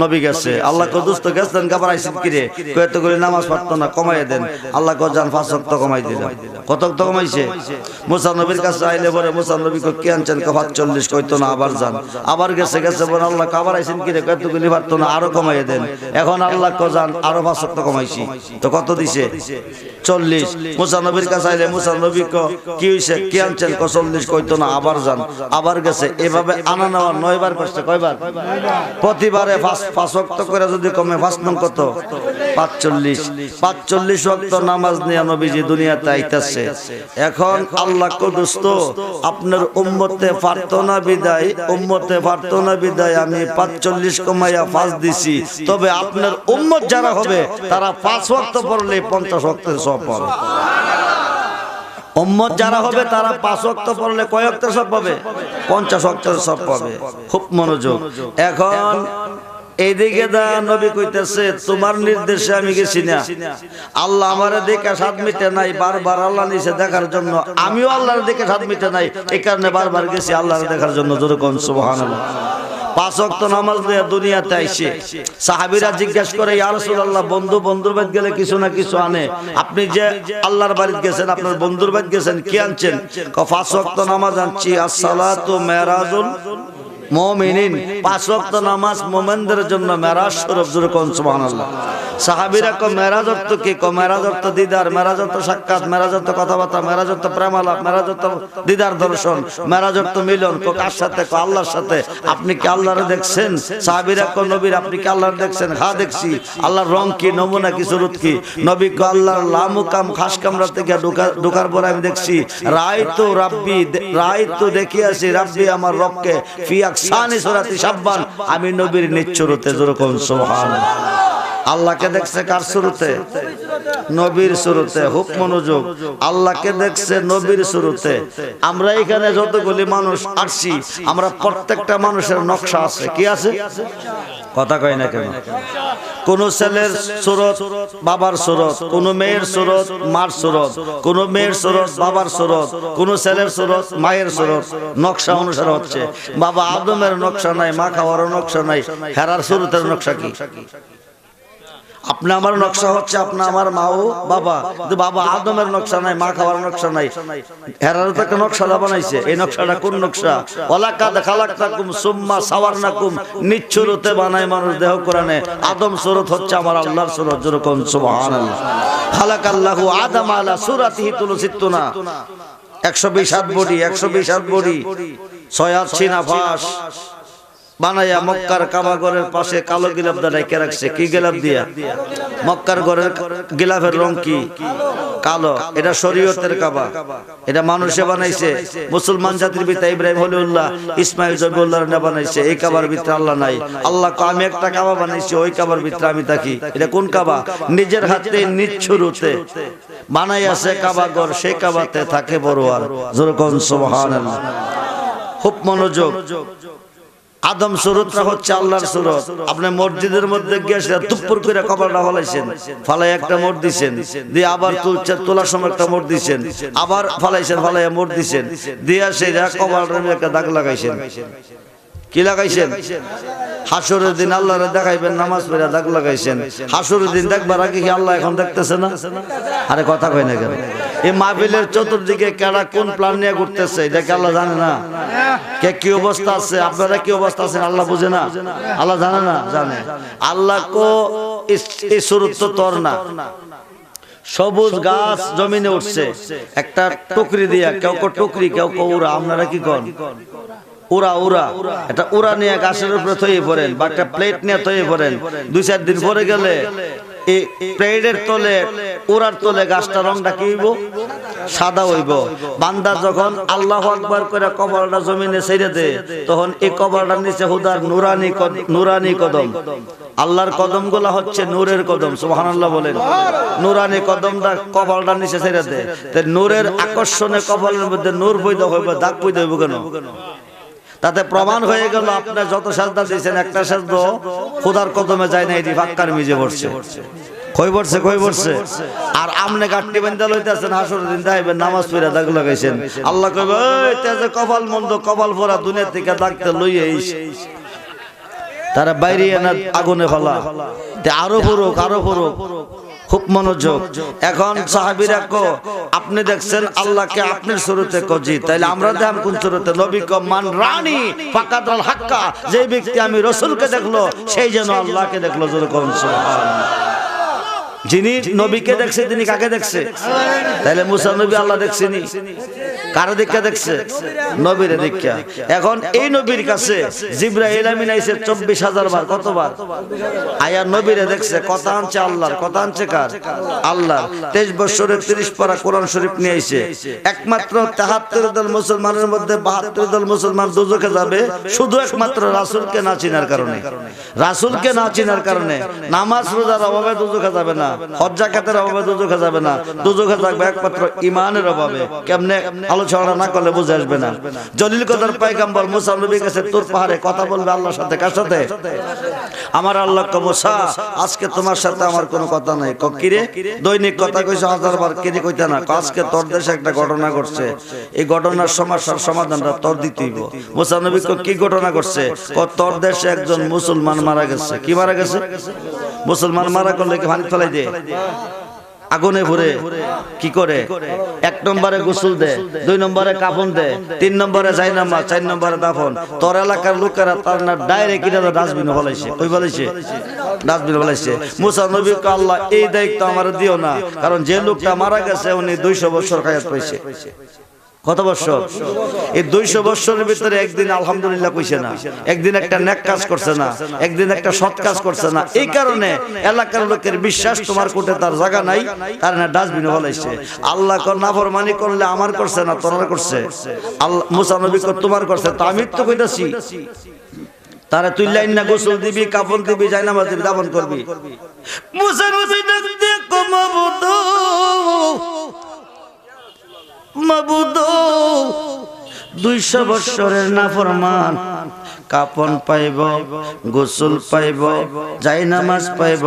Speaker 1: নবী গেছে, আল্লাহ কদুস্ত গেছেন, গাবার আইসেন কিরে, কত করে নামাজ পারতো না, কমাই দেন। আল্লাহ যান 5 ওয়াক্ত কমাই দিলাম। কত ওয়াক্ত কমাইছে? মুসা নবীর কাছে আইলে বলে, মুসা নবী কি আনছেন? 45। কইতো না, আবার যান। আবার গেছে বলে, আল্লাহ কাবার আইসেন কিরে, কত করে পারতো না, আরো কমাই দেন। এখন আল্লাহ যান, আরো 5 ওয়াক্ত কমাইছি। তো কত দিছে? 40। মুসা নবীর কাছে আইলে মুসা নবী কি হইছে, কি আনছেন? 40। কইতো না, আবার যান। আবার গেছে। এভাবে আনা নেওয়া 9 বার করছে। কয়বার? প্রতিবারে 5 ওয়াক্ত করে যদি কমে, 5 নং কত? 45 ওয়াক্ত নামাজ নিয়ে নবীজি দুনিয়াতে আইতাছে। এখন আল্লাহ কদুস্ত আপনার উম্মতে পারতো না বিদায় আমি 45 কমাইয়া 5 দিছি। তবে আপনার উম্মত যারা হবে তারা 5 ওয়াক্ত পড়লে 50 ওয়াক্তের সওয়াব পাবে। উম্মত যারা হবে তারা 5 ওয়াক্ত পড়লে কয় ওয়াক্তের সওয়াব পাবে? 50 ওয়াক্তের সওয়াব পাবে। খুব মনোযোগ। এখন এইদিকে দা নবী কইতেছে, তোমার নির্দেশে আমি গেছি না, আল্লাহ আমারে দেখে স্বাদ মিটে নাই, বারবার আল্লাহ নিচে দেখার জন্য। আমিও আল্লাহর দেখে স্বাদ মিটে নাই, এই কারণে বারবার গেছি আল্লাহর দেখার জন্য। জোরে কোন সুবহানাল্লাহ। 5 ওয়াক্ত নামাজ নিয়ে দুনিয়াতে আইছে। সাহাবীরা জিজ্ঞাসা করে, ইয়া রাসূলুল্লাহ, বন্ধুর বাড়ি গেলে কিছু না কিছু আনে, আপনি যে আল্লাহর বাড়িতে গেছেন, আপনার বন্ধুর বাড়িতে গেছেন, কি আনছেন? 5 ওয়াক্ত নামাজ আনছি। আসসালাতু মেরাজুল মুমিনিন, 5 ওয়াক্ত নামাজ মুমিনদের জন্য মেরাজ স্বরূপ। জোরে কোন সুবহানাল্লাহ। সাহাবীরা কো মেরাজ অর্থ কি? কো মেরাজ অর্থ দিদার, মেরাজ অর্থ সাক্ষাৎ, মেরাজ অর্থ কথাবার্তা, মেরাজ অর্থ প্রেমালাপ, মেরাজ অর্থ দিদার দর্শন, মেরাজ অর্থ মিলন। কো কার সাথে? কো আল্লাহর সাথে। আপনি কি আল্লাহরে দেখছেন? সাহাবীরা কো নবীর আপনি কি আল্লাহর দেখছেন? হ্যাঁ দেখছি। আল্লাহর রং কি, নমুনা কি, সুরত কি? নবী কো আল্লাহর লামুকাম খাস কামরা থেকে ঢোকার পর আমি দেখছি, রাইতু দেখিয়াছি রাব্বি আমার রবকে ফি আকসানি সূরাতি শাব্বান, আমি নবীর নিচ্ছুরতে। জোরে কোন সুবহানাল্লাহ। আল্লাহকে দেখছে কার সুরতে? নবীর সুরতে। খুব মনোযোগ। আল্লাহকে দেখছে নবীর সুরতে। আমরা এখানে যতগুলি মানুষ আসছি, আমরা প্রত্যেকটা মানুষের নকশা আছে। কি আছে? কথা কয় না কেন? কোন ছেলের সুরত বাবার সুরত, কোন মেয়ের সুরত মার সুরত, কোন মেয়ের সুরত বাবার সুরত, কোন ছেলের সুরত মায়ের সুরত। নকশা অনুসারে হচ্ছে। বাবা আদমের নকশা নাই, মা খাওয়ার নকশা নাই, হেরার সুরতের নকশা কি? আপনি আমার নকশা হচ্ছে আপনি আমার মা ও বাবা, কিন্তু বাবা আদমের নকশা নাই, মা খাওয়ার নকশা নাই। হেরারও তো একটা নকশা বানাইছে। এই নকশাটা কোন নকশা? ওয়ালাকাদ খালাকনাকুম সুম্মা সাওয়ারনাকুম, নিচ্ছুরতে বানায় মানুষ দেহ কোরআনে। আদম সুরত হচ্ছে আমার আল্লাহর সুরত, যেরকম সুবহানাল্লাহ। খালাকাল্লাহু আদম আলা সূরাতিহি তুলসিতুনা, 120 হাত বডি, 120 হাত বডি, 6 হাত সিনা ফাঁস বানাইয়া মক্কার কাবা ঘরের পাশে কালো গিলাফ দিয়ে রেখে রাখছে। কি গিলাফ দিয়া? মক্কার ঘরের গিলাফের রং কি? কালো। এটা শরীয়তের কাবা, এটা মানুষে বানাইছে। মুসলমান জাতির পিতা ইব্রাহিম খলিলুল্লাহ ইসমাইল জবিউল্লাহর না বানাইছে। এই কাবার ভিতরে আল্লাহ নাই। আল্লাহ কো আমি একটা কাবা বানাইছি, ওই কাবার ভিতরে আমি থাকি। এটা কোন কাবা? নিজের হাতে নিচ্ছুরুতে বানাইয়াছে কাবা ঘর, সেই কাবাতে থাকে বড়োয়ার। যেরকম সুবহানাল্লাহ। খুব মনোযোগ। আদম সুরতটা হচ্ছে আল্লাহর সুরত। আপনি মসজিদের মধ্যে গিয়ে তুপ্পুর করে কপালটা ফলাইছেন, ফালাই একটা মোড় দিছেন, দিয়ে আবার তোলার সময় একটা মোড় দিছেন, আবার ফালাইছেন, ফালাইয়া মোড় দিছেন, দিয়া সেটা কপালটার একটা দাগ লাগাইছেন। কি লাগাইছেন? হাসরের দিন আল্লাহরে দেখাইবেন, নামাজ পড়ে দাগ লাগাইছেন। হাসরের দিন দেখবার আগে কি আল্লাহ এখন দেখতেছে না? আরে কথা কই না কেন? এই মাহফিলের চতুর্দিকে কারা কোন প্ল্যান নিয়ে ঘুরতেছে এটা কি আল্লাহ জানে না? কে কি অবস্থা আছে, আপনারা কি অবস্থা আছেন আল্লাহ বুঝে না? আল্লাহ জানে না? জানে। আল্লাহ কো এই সুরত তো তোর না। সবুজ গাছ জমিনে উঠছে, একটা টুকরি দিয়া, কেউ কো টুকরি, কেউ কো উড়া। আপনারা কি কন? উড়া। উড়া এটা উড়া নিয়ে গাছের উপরে থইয়ে পড়েন, বা একটা প্লেট নিয়ে থইয়ে পড়েন। 2-4 দিন পরে গেলে এই প্লেটের তলে, উড়ার তলে গাছটা রংটা কি হইব? সাদা হইব। বান্দা যখন আল্লাহু আকবার করে কবরটা জমিনে ছেড়ে দেয়, তখন এই কবরটার নিচে হুদার নুরানি কদম। আল্লাহর কদমগুলা হচ্ছে নূরের কদম। সুবহানাল্লাহ বলেন। নুরানি কদমটা কবরটার নিচে ছেড়ে দেয়, তাই নূরের আকর্ষণে কবরের মধ্যে নূর পয়দা হইব, দাগ পয়দা হইব কেন? তাতে প্রমাণ হয়ে গেল আপনি যত সাজদা দিয়েছেন, একটা সাজদা খোদার কদমে যায় না, এটি ফাক্কার মিজে পড়ছে। কই পড়ছে? আর আমনে গাট্টি বান্ধা লইতেছেন, হাসরের দিন যাইবেন, নামাজ পড়ে দাগ লাগাইছেন। আল্লাহ কইবে, ওই তেজে কপাল মন্দ, কপাল পরা দুনিয়া থেকে দাগতে লইয়ে আইস। তারা বাইরে না আগুনে ফেলা, আরো পড়ুক। খুব মনোযোগ। এখন সাহাবীরা কো আপনি দেখছেন আল্লাহকে আপনার সুরতে কজি, তাইলে আমরা দেখলাম কোন সুরতে? নবী কো মান রানী ফাকাদাল হাক্কা, যে ব্যক্তি আমি রাসূলকে দেখলো সেই যেন আল্লাহকে দেখলো। যেরকম সুবহানাল্লাহ। যিনি নবীকে দেখছে তিনি কাকে দেখছে? তাইলে মুসা নবী আল্লাহ দেখছেনি, কারে দেখা দেখছে? নবীরে দেখা। এখন এই নবীর কাছে জিবরাইল আমিন আইছে 24,000 বার। কতবার? আয়া নবীরে দেখছে। কথা আনছে আল্লাহর, কথা আনছে কার? আল্লাহ। 23 বছরে 30 পারা কোরআন শরীফ নিয়ে আইছে। একমাত্র 73 দল মুসলমানের মধ্যে 72 দল মুসলমান দুজকে যাবে, শুধু একমাত্র রাসূলকে না চিনার কারণে। রাসূলকে না চিনার কারণে নামাজ রোজার অভাবে দুজকে যাবে না, হজ যাকাতের অভাবে দুজকে যাবে না, দুজকে থাকবে একমাত্র ঈমানের অভাবে। কেমনে আলোচনা না করলে বুঝে আসবে না। জলিল কদর পয়গম্বর মুসা নবীর কাছে তুর পাহাড়ে কথা বলবে আল্লাহর সাথে। কার সাথে? আমার আল্লাহ কো মুসা আজকে তোমার সাথে আমার কোনো কথা নাই। ক কি রে? দৈনিক কথা কইছো 1000 বার, কি রে কইতা না? আজকে তোর দেশে একটা ঘটনা ঘটছে, এই ঘটনার সমস্যার সমাধানটা তোর দিতে হইব। মুসা নবী কো কি ঘটনা ঘটছে? ক তোর দেশে একজন মুসলমান মারা গেছে। কি মারা গেছে? মুসলমান মারা করলে কি পানি ফেলাই দে? আগুনে ভরে কি করে? 1 নম্বরে গোসল দে, 2 নম্বরে কাফন দে, 3 নম্বরে জায়নামাজ, 4 নম্বরে দাফন। তোর এলাকার লোকেরা তার না ডাইরেক্ট কিনা ডাস্টবিনে ফলাইছে। কই ফলাইছে? ডাস্টবিনে ফলাইছে। মুসা নবী কো আল্লাহ এই দায়িত্ব আমার দিও না, কারণ যে লোকটা মারা গেছে উনি 200 বছর হায়াত পাইছে। কত বছর? এই 200 বছরের ভিতরে একদিন আলহামদুলিল্লাহ কইছে না, একদিন একটা নেক কাজ করছে না, একদিন একটা সৎ কাজ করছে না। এই কারণে এলাকার লোকের বিশ্বাস তোমার কোটে তার জায়গা নাই, তার না ডাস্টবিনে ফলাইছে। আল্লাহ কর নাফরমানি করলে আমার করছে না, তোর করছে। আল্লাহ মুসা নবী কর তোমার করছে। তো আমি তো কইতাছি তারা তুই লাইন না গোসল দিবি, কাফন দিবি, জায়নামাজ দিবি, দাফন করবি। মুসা নবী দেখতে কমাবুদ মাবুদ 200 বছরের নাফরমান কাপন পাইব, গোসল পাইব, যাই নামাজ পাইব,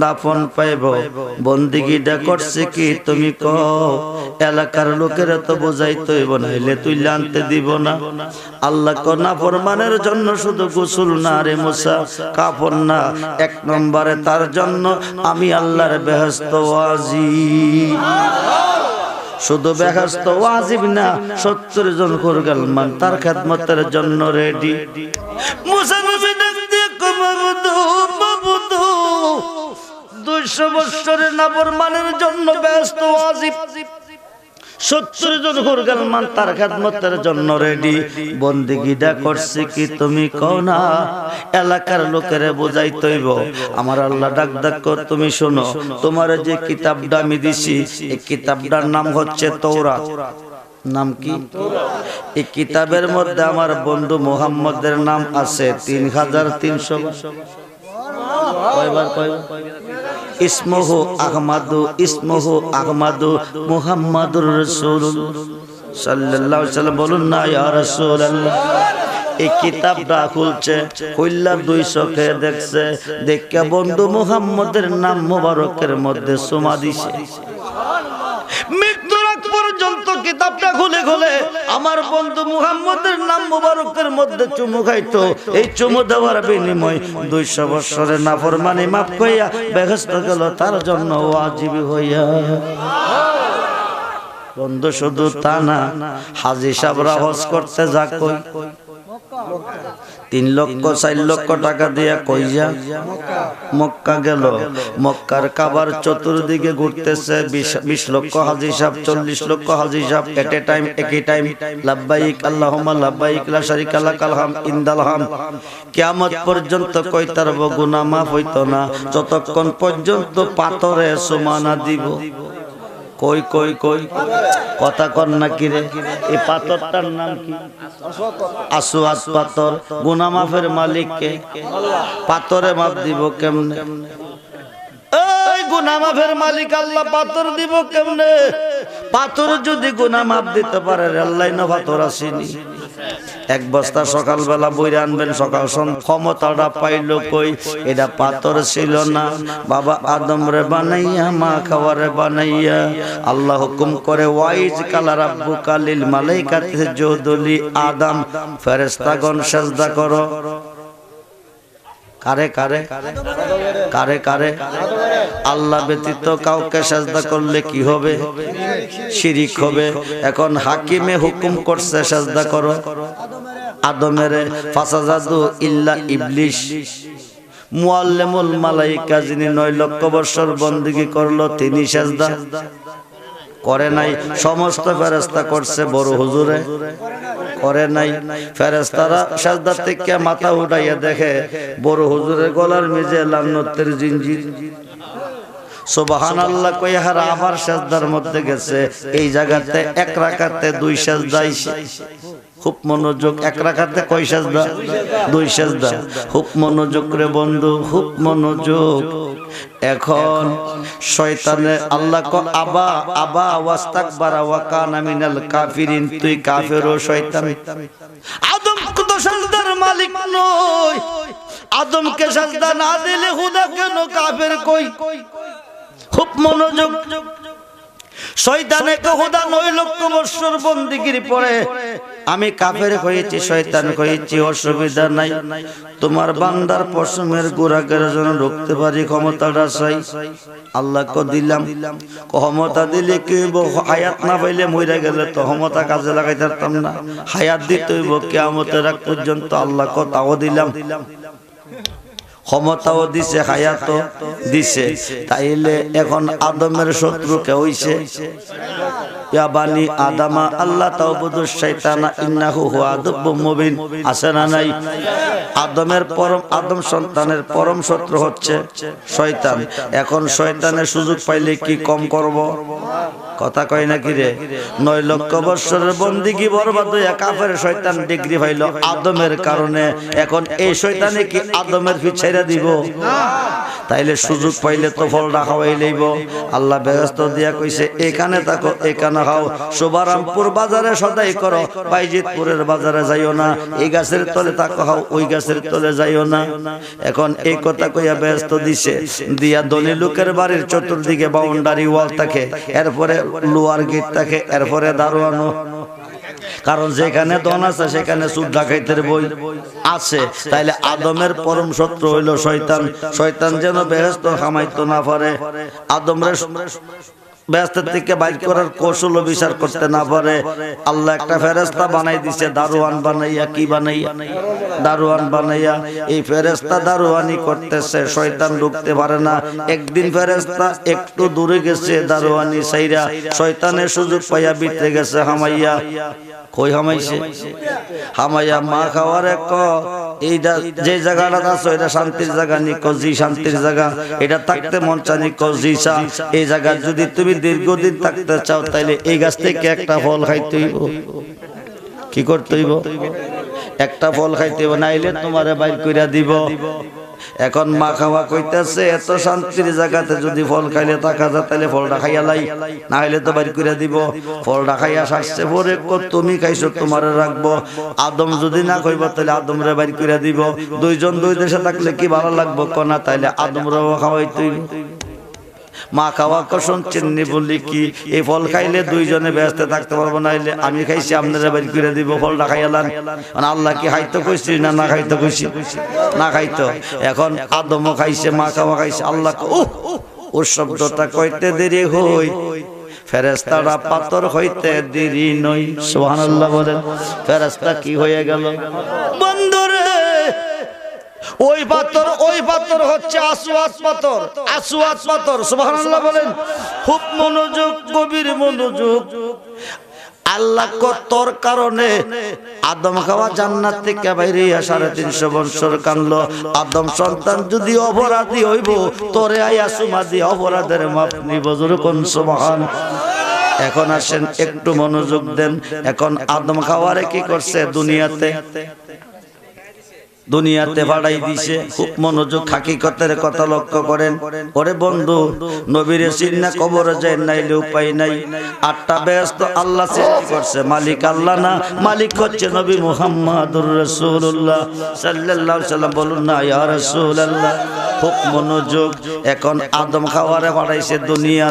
Speaker 1: দাফন পাইব। বন্দিগিটা করছে কি তুমি কও? এলাকার লোকেরা তো বোঝাইতে হইব, নাইলে তুই আনতে দিব না। আল্লাহ কো নাফরমানের জন্য শুধু গোসল না রে মুসা, কাপন না, 1 নম্বরে তার জন্য আমি আল্লাহর বেহেশত ওয়াজিব। শুধু বেহেশত ওয়াজিব না, 70 জন কুরগালমান তার খেদমতের জন্য রেডি। মুসা নবী ডাক দিয়ে কয়, মাবুদ 200 বছরের নাফরমানের জন্য বেহেশত ওয়াজিব, 70 জন কুরগালমান তার খেদমতের জন্য রেডি। বন্দিগিটা করছে কি তুমি কও না? এলাকার লোকেরে বুঝাইতে হইব। আমার আল্লাহ ডাক ডাক কর, তুমি শোনো, তোমার যে কিতাবটা আমি দিছি, এই কিতাবটার নাম হচ্ছে তৌরাত। নাম কি? এই কিতাবের মধ্যে আমার বন্ধু মুহাম্মদের নাম আছে 3300। কয়বার? ইসমুহু আহমাদু, ইসমুহু আহমাদু মুহাম্মাদুর রাসূলুল্লাহ সাল্লাল্লাহু আলাইহি ওয়াসাল্লাম। বলুন না ইয়া রাসূলুল্লাহ। এই কিতাবটা খুলছে, কইলা 200 কে দেখছে, দেখে বন্ধু মুহাম্মদের নাম মোবারকের মধ্যে সুমা দিছে। মৃত্যুর আগ পর্যন্ত কিতাবটা খুলে খুলে আমার বন্ধু মুহাম্মদের নাম মোবারকের মধ্যে চুমু খাইতো। এই চুমু দেওয়ার বিনিময় 200 বছরের নাফরমানি মাফ কইয়া বেহেশত গেল তার জন্য ওয়াজিব হইয়া। বন্ধু শুধু তা না, হাজী সাহেবরা হজ করতে যা কই 3 লক্ষ 4 লক্ষ টাকা দিয়ে কই যা মক্কা গেল। মক্কার কাবার চতুর্দিকে ঘুরতেছে 20 লক্ষ হাজী সাহেব, 40 লক্ষ হাজী সাহেব এট এ টাইম, একই টাইম লাব্বাইক আল্লাহুম্মা লাব্বাইক লা শারিকা লাকাল হাম ইনদাল হাম। কিয়ামত পর্যন্ত কই তার গুনাহ মাফ হইতো না যতক্ষণ পর্যন্ত পাথরে সুমানা দিব। কই কই কই কথা কর না কি রে? এই পাথরটার নাম কি? আসওয়াদ পাথর। গুনাহ মাফের মালিক কে? পাথরে মাফ দিব কেমনে? এই গুনাহ মাফের মালিক আল্লাহ, পাথর দিব কেমনে? পাথর যদি গুনাহ মাফ দিতে পারে, আল্লাহ না পাথর আসেনি। 1 বস্তা সকালবেলা বইরে আনবেন, সকাল সন্ধ্যা। ক্ষমতাটা পাইল কই? এটা পাথর ছিল না, বাবা আদম রে বানাইয়া, মা খাওয়ারে বানাইয়া আল্লাহ হুকুম করে, ওয়াইজ কালা রাব্বুকা লিল মালাইকাতি ইসজুদু লি আদম, ফেরেশতাগণ সিজদা করো। কারে কারে কারে কারে? আল্লাহ ব্যতীত কাউকে সিজদা করলে কি হবে? শিরিক হবে। এখন হাকিমে হুকুম করছে সিজদা করো আদমের, ফাসাজাদু ইল্লা ইবলিস। মুআল্লিমুল মালাইকা যিনি 9 লক্ষ বছর বندگی করলো, তিনি সিজদা করে নাই। সমস্ত ফেরেশতা করছে, বড় হুজুরে করে নাই। ফেরেশতারা সিজদা থেকে মাথা উঠাইয়া দেখে বড় হুজুরের গলার মিজে লান্নতের জিঞ্জির। সুবহানাল্লাহ কইয়া হারা আবার সিজদার মধ্যে গেছে। এই জায়গাতে 1 রাকাতে 2 সিজদা আইছে। খুব মনোযোগ। 1 রাকাতে কয় সিজদা? 2 সিজদা। খুব মনোযোগ রে বন্ধু, খুব মনোযোগ। এখন শয়তানে আল্লাহ কো আবা আবা ওয়াস্তাকবারা ওয়া কানা মিনাল কাফিরিন। তুই কাফের ও শয়তান। আদম তো সিজদার মালিক নয়, আদমকে সিজদা না দিলে খোদা কেন কাফের কই? খুব মনোযোগ। শয়তানে খোদা 9 লক্ষ বছর বন্দিগির পরে আমি কাফের হয়েছি, শয়তান হয়েছি, অসুবিধা নাই। তোমার বান্দার পশমের গোড়াকের জন্য ঢুকতে পারি, ক্ষমতাটা চাই। আল্লাহ কো দিলাম। ক্ষমতা দিলে কি হইব? হায়াত না পাইলে মইরা গেলে তো ক্ষমতা কাজে লাগাইতে পারতাম না। হায়াত দিতে হইব কিয়ামতের আগ পর্যন্ত। আল্লাহ কো তাও দিলাম। ক্ষমতাও দিছে, হায়াতও দিছে। তাইলে এখন আদমের শত্রু কে হইছে? ইয়া বানি আদামা আল্লাহ তাউবুদুশ শাইতানা ইন্নাহু হুয়া আদুব্বুম মুবিন। আছে না নাই? আদম সন্তানের পরম শত্রু হচ্ছে শয়তান। এখন শয়তানের সুযোগ পাইলে কি কম করব? কথা কয় না কি রে? 9 লক্ষ বছরের বন্দিগি বরবাদ হইয়া কাফের শয়তান ডিগ্রি পাইল আদমের কারণে। এখন এই শয়তানে কি আদমের পিছ ছেড়ে দিব? তাইলে সুযোগ পাইলে তো ফলটা খাওয়াই লইব। আল্লাহ বেহেশত দিয়া কইছে এখানে থাকো, এখানে খাও। শুভারামপুর বাজারে সদাই করো, বাইজিতপুরের বাজারে যাইও না। এই গাছের তলে থাকো, খাও, ওই গাছের তলে যাইও না। এখন এই কথা কইয়া বেহেশত দিছে, দিয়া ধনী লোকের বাড়ির চতুর্দিকে বাউন্ডারি ওয়াল থাকে, এরপরে লোয়ার গেট থাকে, এরপরে দারোয়ানো। কারণ যেখানে ধন আছে সেখানে সুদ ডাকাইতের বই আছে। তাইলে আদমের পরম শত্রু হইল শয়তান। শয়তান যেন বেহেশত কামাইতে না পারে, আদমরে বেহেশতের থেকে বাইর করার কৌশল বিচার করতে না পারে, আল্লাহ একটা ফেরেশতা বানাই দিছে, দারোয়ান বানাইয়া। কি বানাইয়া? দারোয়ান বানাইয়া। এই ফেরেশতা দারোয়ানি করতেছে, শয়তান ঢুকতে পারে না। একদিন ফেরেশতা একটু দূরে গেছে, দারোয়ানি সাইরা শয়তানের সুযোগ পাইয়া ভিতরে গেছে হামাইয়া। কই হামাইছে? হামাইয়া মা খাওয়ার এক এইটা যে জায়গাটা আছে এটা শান্তির জায়গা নি, জি শান্তির জায়গা। এটা থাকতে মন চানি, জি চা। এই জায়গা যদি তুমি দীর্ঘদিন থাকতে চাও তাইলে এই গাছ থেকে একটা ফল খাইতে হইব। কি করতে হইব? একটা ফল খাইতে হইব, নাইলে তোমারে বাইর কইরা দিব। এখন মা খাওয়া কইতেছে এত শান্তির জায়গাতে যদি ফল খাইলে থাকা যায় তাহলে ফলটা খাইয়া লাই, না হইলে তো বাইর করে দিব। ফলটা খাইয়া শাসছে পরে তুমি খাইছো তোমারে রাখবো। আদম যদি না কইব তাহলে আদমরে বাইর করে দিব। দুইজন দুই দেশে থাকলে কি ভালো লাগবো কোনা? তাইলে আদমরেও খাওয়াইতে মা খাওয়া কসম চিন্নি বললি কি এই ফল খাইলে দুইজনে ব্যস্ত থাকতে পারবো, নাইলে আমি খাইছি আপনারা বাড়ি করে দিব, ফলটা খাইয়ালান। আল্লাহ কি খাইতে কইছি না না খাইতে কইছি? না খাইতো। এখন আদমও খাইছে, মা খাওয়া খাইছে। আল্লাহ ও শব্দটা কইতে দেরি হই, ফেরেশতারা পাথর হইতে দেরি নই। সুবহানাল্লাহ বলেন। ফেরেশতা কি হয়ে গেল বন্ধুরে? ওই পাথর হচ্ছে আসওয়াদ পাথর, আসওয়াদ পাথর। সুবহানাল্লাহ বলেন। খুব মনোযোগ, গভীর মনোযোগ। আল্লাহ তোর কারণে আদম খাওয়া জান্নাত থেকে বাইরে 350 বছর কানলো। আদম সন্তান যদি অপরাধী হইব, তোরে আয়া সুমা দিয়ে অপরাধের মাপ নিব। যখন সুবহান। এখন আসেন একটু মনোযোগ দেন। এখন আদম খাওয়ারে কি করছে? দুনিয়াতে ভাড়াই দিছে। খুব মনোযোগ, হাকিকতের কথা লক্ষ্য করেন। ওরে বন্ধু, নবীরে চিন্না কবরে যায় নাইলে উপায় নাই। 8টা বেহেশত আল্লাহ সৃষ্টি করছে, মালিক আল্লাহ না, মালিক হচ্ছে নবী মুহাম্মদুর রাসূলুল্লাহ সাল্লাল্লাহু আলাইহি সাল্লাম। বলুন না ইয়া রাসূলুল্লাহ। খুব মনোযোগ। এখন আদম খাওয়ারে ভাড়াইছে দুনিয়া,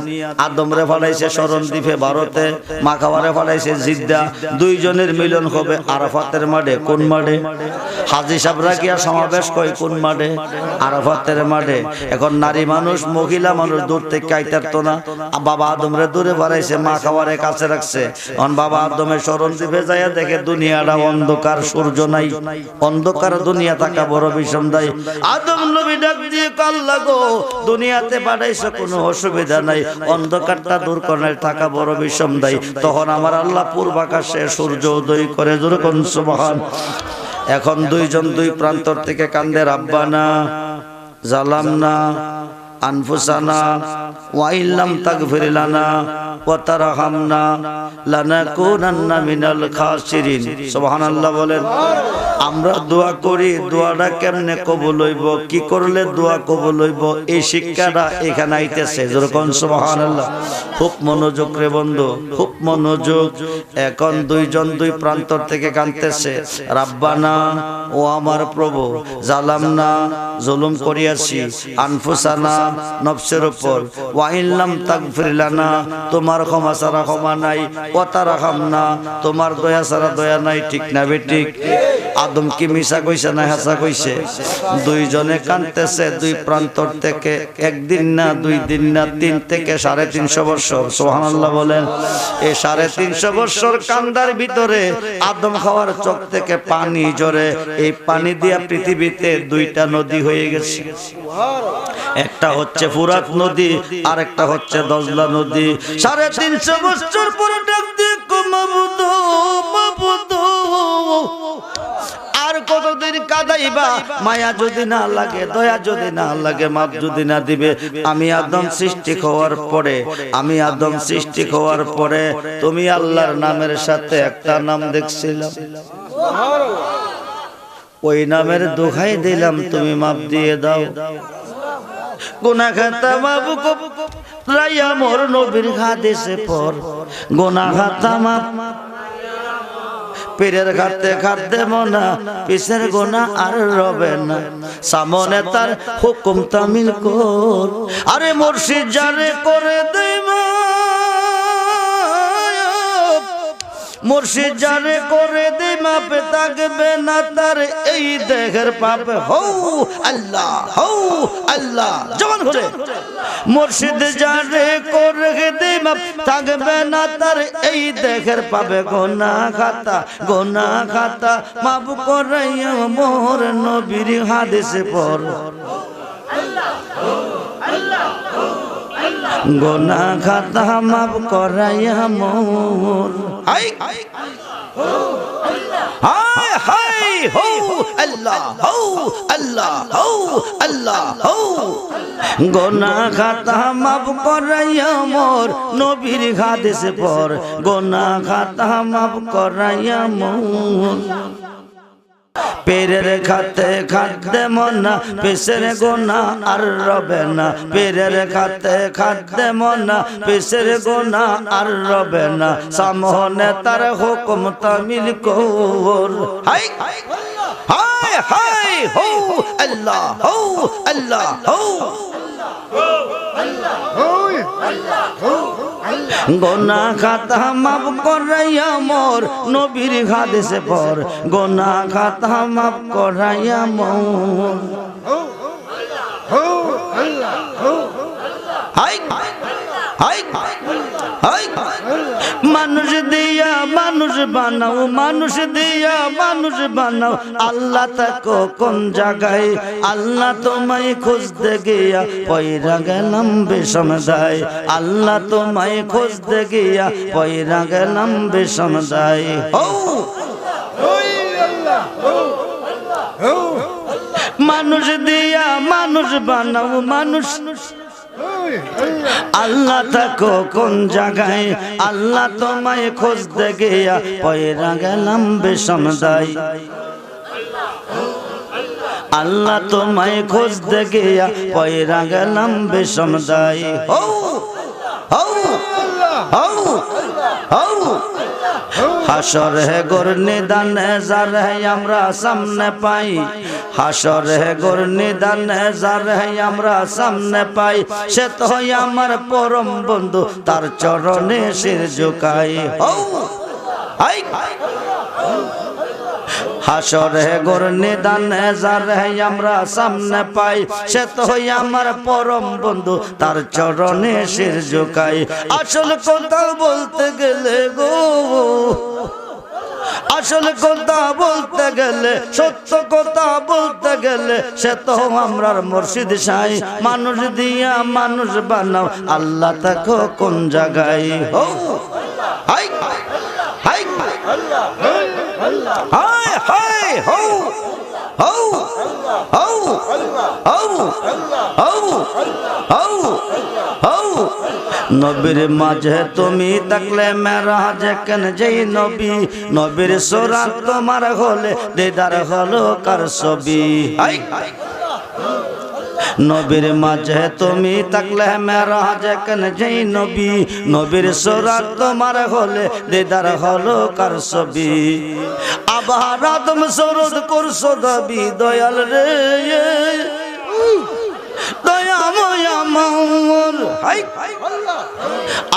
Speaker 1: আদমরে ভাড়াইছে শরণদ্বীপে ভারতে, মা খাওয়ারে ভাড়াইছে জিদ্দা। দুইজনের মিলন হবে আরাফাতের মাঠে। কোন মাঠে? হাজী সাহেব গিয়া সমাবেশ কই কোন মাঠে? আরাফাতের মাঠে। এখন নারী মানুষ, মহিলা মানুষ দূর থেকে আইতারতো না। বাবা আদমরে দূরে বাড়াইছে, মা খাওয়ারে কাছে রাখছে। এখন বাবা আদমের শরণদ্বীপে যাইয়া দেখে দুনিয়াটা অন্ধকার, সূর্য নাই, অন্ধকার দুনিয়া থাকা বড় বিষম দেয়। আদম নবী ডাক দিয়ে আল্লাহ গো, দুনিয়াতে পাঠাইছো কোনো অসুবিধা নাই, অন্ধকারটা দূর করার থাকা বড় বিষম দেয়। তখন আমার আল্লাহ পূর্বাকাশে সূর্য উদয় করে। যখন সুবহান। এখন দুইজন দুই প্রান্তর থেকে কান্দে, রাব্বানা জালামনা আনফুসানা ওয়া ইল্লাম তাগফির লানা ওয়া তারহামনা লানাকুনান্না মিনাল খাসিরিন। সুবহানাল্লাহ বলেন। আমরা দোয়া করি, দোয়াটা কেমনে কবুল হইব, কি করলে দোয়া কবুল হইব, এই শিক্ষাটা এখানে আইতেছে। যখন সুবহানাল্লাহ। খুব মনোযোগ রে বন্ধু, খুব মনোযোগ। এখন দুইজন দুই প্রান্তর থেকে কাঁদতেছে, রাব্বানা ও আমার প্রভু, জালামনা জুলুম করিয়াছি, আনফুসানা নফসের উপর, ওয়া ইল্লাম তাগফির লানা তোমার ক্ষমা ছাড়া ক্ষমা নাই, ওয়া তারহামনা তোমার দয়া ছাড়া দয়া নাই। ঠিক না বেঠিক? আদম কি মিশা কইছে না হাসা কইছে? দুইজনে কাঁদতেছে দুই প্রান্তর থেকে। একদিন না, 2 দিন না, 3 থেকে 350 বছর। সুবহানাল্লাহ বলেন। এই 350 বছর কান্দার ভিতরে আদম খাওয়ার চোখ থেকে পানি ঝরে। এই পানি দিয়া পৃথিবীতে 2টা নদী হয়ে গেছে। একটা হচ্ছে ফুরাত নদী, আর একটা হচ্ছে দজলা নদী। 350 বছর পরে ডাক দিয়ে মাবুদ, মাবুদ আর কতদিন কাঁদাইবা? মায়া যদি না লাগে, দয়া যদি না লাগে, মাপ যদি না দিবে। আমি আদম সৃষ্টি হওয়ার পরে, আমি আদম সৃষ্টি হওয়ার পরে তুমি আল্লাহর নামের সাথে একটা নাম দেখছিলাম, ওই নামের দোহাই দিলাম, তুমি মাপ দিয়ে দাও। গুনাহ খাতা মাফ করাইয়া মোর নবীর হাদিসে পর গুনাহ খাতা মাফ পীরের খাতে খাতে মনা পিছের গোনা আর রবে না সামনে তার হুকুম তামিল কর আরে মুর্শিদ জারে করে দে মুর্শিদ জারে করে দে মাপে থাকবে না তার এই দেহের পাপে হৌ আল্লাহ হৌ আল্লাহ জবান খুলে মুর্শিদ জারে করে দে মাপ থাকবে না তার এই দেহের পাপে গোনা খাতা মাফ করাইয়া মোর নবীর হাদিসে পর গোনা খাতা মাফ করাইয়া মোর হাই হাই হাই হো আল্লাহ হো আল্লাহ হো আল্লাহ হো গোনা খাতা মাফ করাইয়া মোর নবীর হাদিসে পর গোনা খাতা মাফ করাইয়া মোর পেরের খাতে খাদ্যে মনা পেশের গোনা আর রবে না পেরের খাতে খাদ্যে মনা পেশের গোনা আর রবে না সামনে তার হুকুম তামিল কর হাই হাই হাই হো আল্লাহ হো আল্লাহ হো গোনা খাতা মাফ করাইয়া মোর নবীর হাদিসে পর গোনা খাতা মাফ করাইয়া মোর হাই হাই হাই মানুষ দিয়া মানুষ বানাও মানুষ দিয়া মানুষ বানাও আল্লাহ তাকো কোন জায়গায় আল্লাহ তোমায় খুঁজতে গিয়া পয়রা গেলাম বিষম দায় আল্লাহ তোমায় খুঁজতে গিয়া পয়রা গেলাম বিষম দায় হৌ মানুষ দিয়া মানুষ বানাও মানুষ আল্লাহ তাকো কোন জায়গায় আল্লাহ তোমায় খুঁজতে গিয়া পয়রা গেলাম বিষম দায় আল্লাহ তোমায় খুঁজতে গিয়া পয়রা গেলাম বিষম দায় হৌ হৌ হৌ হৌ হাসর হে গোর নিদান যার হে আমরা সামনে পাই হাসর হে গোর নিদান যার হে আমরা সামনে পাই সে তো আমার পরম বন্ধু তার চরণে শির ঝুকাই হৌ হাই হাসর হে গোর নিদান যার হে আমরা সামনে পাই সে তো আমার পরম বন্ধু তার চরণে শির ঝুকাই আসল কথা বলতে গেলে গো আসল কথা বলতে গেলে সত্য কথা বলতে গেলে সে তো আমরার মুর্শিদ শাহ মানুষ দিয়া মানুষ বানাও আল্লাহ তাকো কোন জায়গায় হো হাই হাই হাই হাই হো হৌ হৌ হৌ হৌ হৌ হৌ নবীর মাঝে তুমি থাকলে মেরাজ কেন যেই নবী নবীর সুরাত তোমার হলে দিদার হলো কার ছবি হাই নবীর মাঝে তুমি থাকলে মেরাজ কেন যেই নবী নবীর সুরাত তোমার হলে দিদার হলো কার ছবি আবার আদম সরদ করছো দাবি দয়াল রে দয়াময় আমার হাই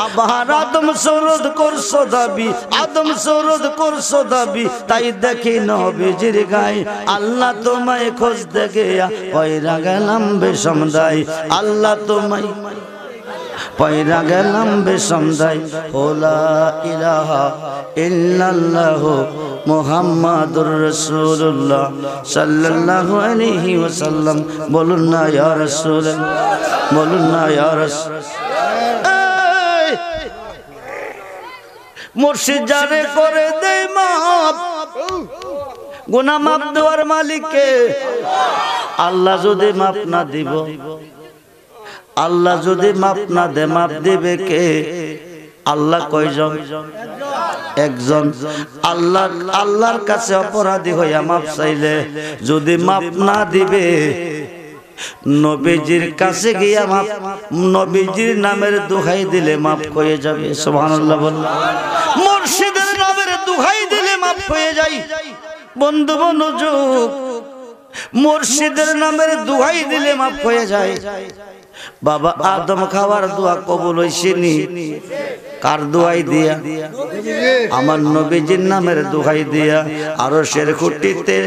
Speaker 1: আবার আদম সরদ করছো দাবি আদম সরদ করছো দাবি তাই দেখি নবীজির গায়ে আল্লাহ তোমায় খুঁজতে গিয়া পয়রা গেলাম বিষম দায় আল্লাহ তোমায় পয়রা গেলাম বিষম দায় লা ইলাহা ইল্লাল্লাহু মুহাম্মাদুর রাসূলুল্লাহ সাল্লাল্লাহু আলাইহি ওয়াসাল্লাম বলুন না ইয়া রাসূলুল্লাহ বলুন না ইয়া রাসূল মুর্শিদ জারে করে দে মাফ গুনাহ মাফ দেওয়ার মালিক কে আল্লাহ যদি মাফ না দিব আল্লাহ যদি মাফ না দে মাফ দিবে কে আল্লাহ কয়জন একজন আল্লাহ আল্লাহর কাছে অপরাধী হইয়া মাফ চাইলে যদি মাফ না দিবে নবীজির কাছে গিয়া মাপ, নবীজির নামের দোহাই দিলে মাফ হয়ে যাবে। সুবহানাল্লাহ বললাম। মুর্শিদের নামের দোহাই দিলে মাফ হয়ে যায়। বন্ধু মনোযোগ, মুর্শিদের নামের দোহাই দিলে মাফ হয়ে যায়। বাবা আদম খাওয়ার দোয়া কবুল হইছেনি কার দোয়াই দিয়া? আমার নবীজির নামের দোহাই দিয়া। আরশের খুঁটিতে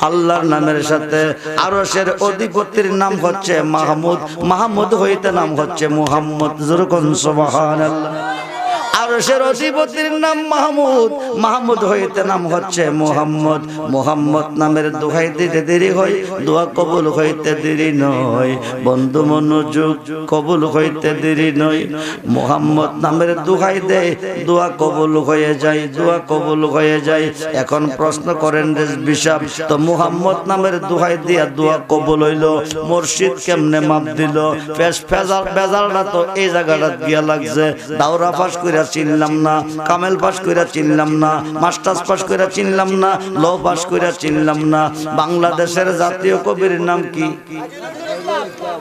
Speaker 1: আল্লাহর নামের সাথে আরশের অধিপতির নাম হচ্ছে মাহমুদ, মাহমুদ হইতে নাম হচ্ছে মুহাম্মদ। যেরকম সুবহানাল্লাহ। আরশের অধিপতির নাম মাহমুদ, মাহমুদ হইতে নাম হচ্ছে মুহাম্মদ। মুহাম্মদ নামের দোহাই দিতে দেরি হয়, দোয়া কবুল হইতে দেরি নয়। বন্ধু মনোযোগ, কবুল হইতে দেরি নয়। মুহাম্মদ নামের দোহাই দেয়, দোয়া কবুল হয়ে যায়, দোয়া কবুল হয়ে যায়। এখন প্রশ্ন করেন রে বিশাপ, তো মুহাম্মদ নামের দোহাই দিয়া দোয়া কবুল হইল, মুর্শিদ কেমনে মাপ দিল? বেজালটা তো এই জায়গাটা গিয়া লাগছে। দাওরা পাস করে চিনলাম না, কামেল পাস কইরা চিনলাম না, মাস্টার্স পাস কইরা চিনলাম না, ল পাস কইরা চিনলাম না। বাংলাদেশের জাতীয় কবির নাম কি?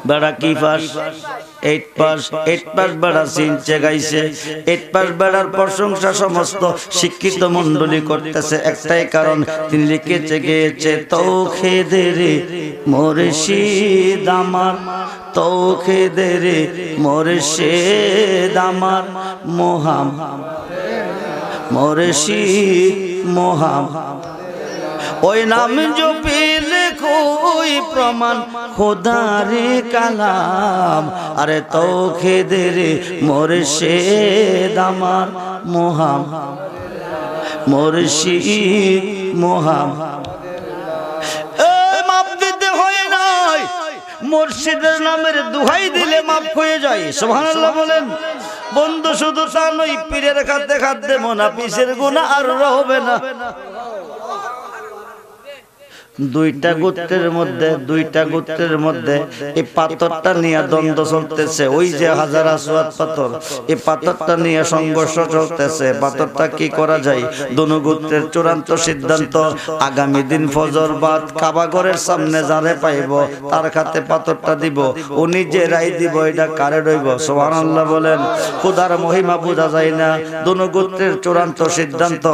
Speaker 1: বেড়া কি পাস? 8 পাস। 8 পাস বেড়া চিনছে গাইছে। 8 পাস বেড়ার প্রশংসা সমস্ত শিক্ষিত মণ্ডলী করতেছে, একটাই কারণ, তিনি লিখেছে গেয়েছে তৌহিদের মুর্শিদ আমার, তৌহিদের মুর্শিদ আমার মুর্শিদ মুহাম্মদ। ওই নাম জপিলে কই প্রমাণ খোদারে কালাম। আরে তৌহিদের মুর্শিদ আমার মুর্শিদ মুহাম্মদ। মাপ দিতে হয় নাই, মুর্শিদের নামের দোহাই দিলে মাফ হয়ে যায়। সুবহানাল্লাহ বলেন। বন্ধু শুধু তা নয়, পীরের খাতে খাতে মুনাফিসের গুনাহ আর হবে না। দুইটা গোত্রের মধ্যে এই পাথরটা নিয়ে দ্বন্দ্ব চলতেছে। ওই যে হাজার আসওয়াদ পাথর, এই পাথরটা নিয়ে সংঘর্ষ চলতেছে। পাথরটা কি করা যায়? দোনো গোত্রের চূড়ান্ত সিদ্ধান্ত, আগামী দিন ফজর বাদ কাবাঘরের সামনে যারে পাইব তার হাতে পাথরটা দিব। উনি যে রায় দিব এটা কারে রইব? সুবহানাল্লাহ বলেন। খোদার মহিমা বোঝা যায় না। দোনো গোত্রের চূড়ান্ত সিদ্ধান্ত,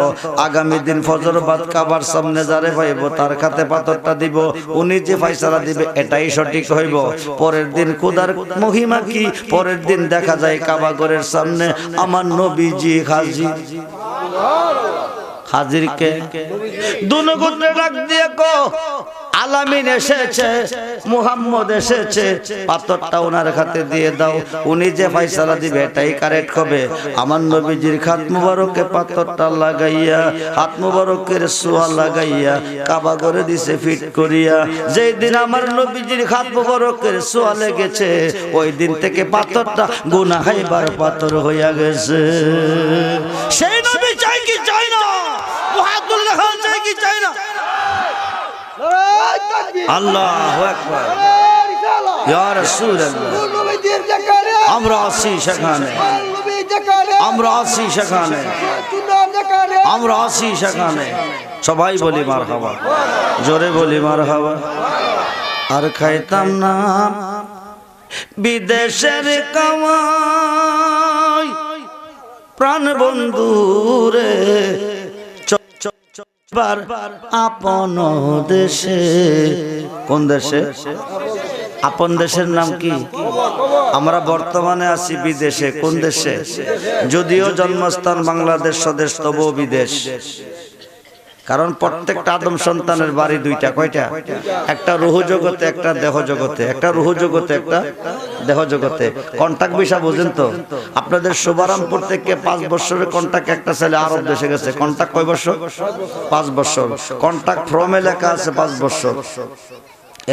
Speaker 1: আগামী দিন ফজর বাদ কাবার সামনে যারে পাইব তার হাতে পাথরটা দিব। উনি যে ফয়সালা দিবে এটাই সঠিক হইব। পরের দিন খোদার মহিমা কি? পরের দিন দেখা যায় কাবাঘরের সামনে আমার নবীজি হাজির। হাজির কে? দুনো গোত্রে ডাক দিয়ে কো আলামিন এসেছে, মুহাম্মদ এসেছে, পাথরটা ওনার হাতে দিয়ে দাও। উনি যে ফয়সালা দিবে এটাই কারেক্ট হবে। আমার নবীজির হাত মুবারকে পাথরটা লাগাইয়া, হাত মুবারকের সোয়া লাগাইয়া কাবা করে দিছে ফিট করিয়া। যেই দিন আমার নবীজির হাত মুবারকের সোয়া লেগেছে, ওই দিন থেকে পাথরটা গুনাহ খাইবার পাথর হইয়া গেছে। সেই নবী চাই কি চাই না? মুহাম্মদুল্লাহ চাই কি চাই না? আল্লাহু আকবার। ইয়া রাসূলুল্লাহ, আমরা আছি সেখানে, আমরা আছি সেখানে, আমরা আছি সেখানে। সবাই বলি মারহাবা, জোরে বলি মারহাবা। আর খাইতাম না বিদেশের কামাই, প্রাণ বন্ধুরে আপন দেশে। কোন দেশে? আপন দেশের নাম কি? আমরা বর্তমানে আছি বিদেশে। কোন দেশে? যদিও জন্মস্থান বাংলাদেশ, স্বদেশ তবুও বিদেশ। কারণ প্রত্যেকটা আদম সন্তানের বাড়ি দুইটা। কয়টা? একটা রুহ জগতে, একটা দেহ জগতে। একটা রুহ জগতে, একটা দেহ জগতে। কন্টাক্ট বিষয় বুঝেন তো? আপনাদের শুভারামপুর থেকে 5 বছরের কন্টাক্ট একটা ছেলে আরব দেশে গেছে। কন্টাক্ট কয় বছর? 5 বছর। কন্টাক্ট ফ্রমে লেখা আছে 5 বছর।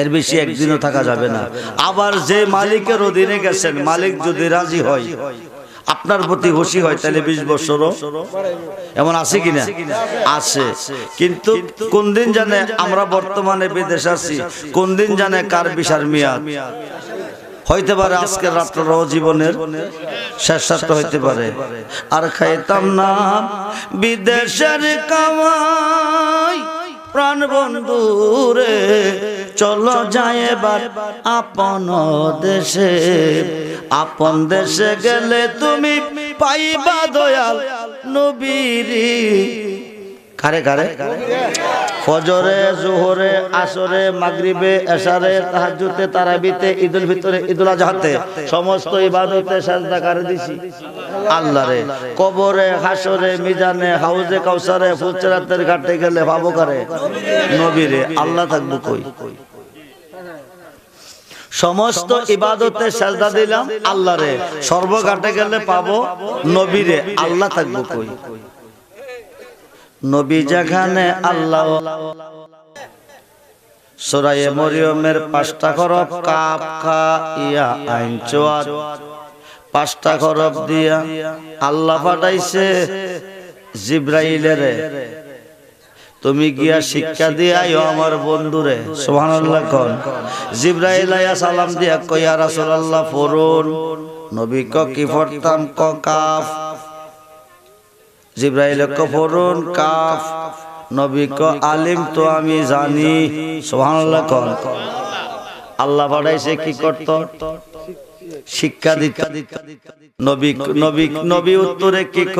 Speaker 1: এর বেশি একদিনও থাকা যাবে না। আবার যে মালিকের অধীনে গেছেন, মালিক যদি রাজি হয়, আপনার প্রতি খুশি হয়, তাহলে 20 বছরও এমন আছে কিনা? আছে। কিন্তু কোন দিন জানে আমরা বর্তমানে বিদেশ আছি, কোন দিন জানে কার ভিসার মেয়াদ? হইতে পারে আজকের রাত্রও জীবনের শেষ রাত্র হইতে পারে। আর খাইতাম না বিদেশের কামাই, প্রাণ বন্ধুরে চলো যায় এবার আপন দেশে, আপন দেশে গেলে তুমি পাইবা দয়াল নবীরি। কারে কারে? ফজরে, জোহরে, আসরে, মাগরিবে, এশারে, তাহাজ্জুদে, তারাবিতে, ঈদুল ফিতরে, ঈদুল আজহাতে সমস্ত ইবাদতে সাজদা করে দিছি আল্লাহরে। কবরে, হাসরে, মিজানে, হাউজে কাউসারে, ফুলসিরাতের ঘাটে গেলে ভাবো করে নবীরে। আল্লাহ থাকবো কই? সমস্ত ইবাদতে সাজদা দিলাম আল্লাহরে, সর্বঘাটে গেলে পাবো নবীরে। আল্লাহ থাকবো কই? নবী যেখানে আল্লাহ। সূরা মরিয়মের 5টা হরফ কাফ খা ইয়া আইন চওয়াত, 5টা হরফ দিয়া আল্লাহ পাঠাইছে জিবরাইলেরে, তুমি গিয়া শিক্ষা দিয়া আইও আমার বন্ধুরে। সুবহানাল্লাহ কোন। জিবরাইল আয়া সালাম দিয়া কই ইয়া রাসূলুল্লাহ পড়ুন। নবী ক কি পড়তাম? ক কাফ। জিবরাইল ক পড়ুন কাফ। নবী ক আলিম তো আমি জানি। সুবহানাল্লাহ কোন। আল্লাহ পাঠাইছে কি করত? শিক্ষা দিত। নবী নবী নবী উত্তরে কি ক?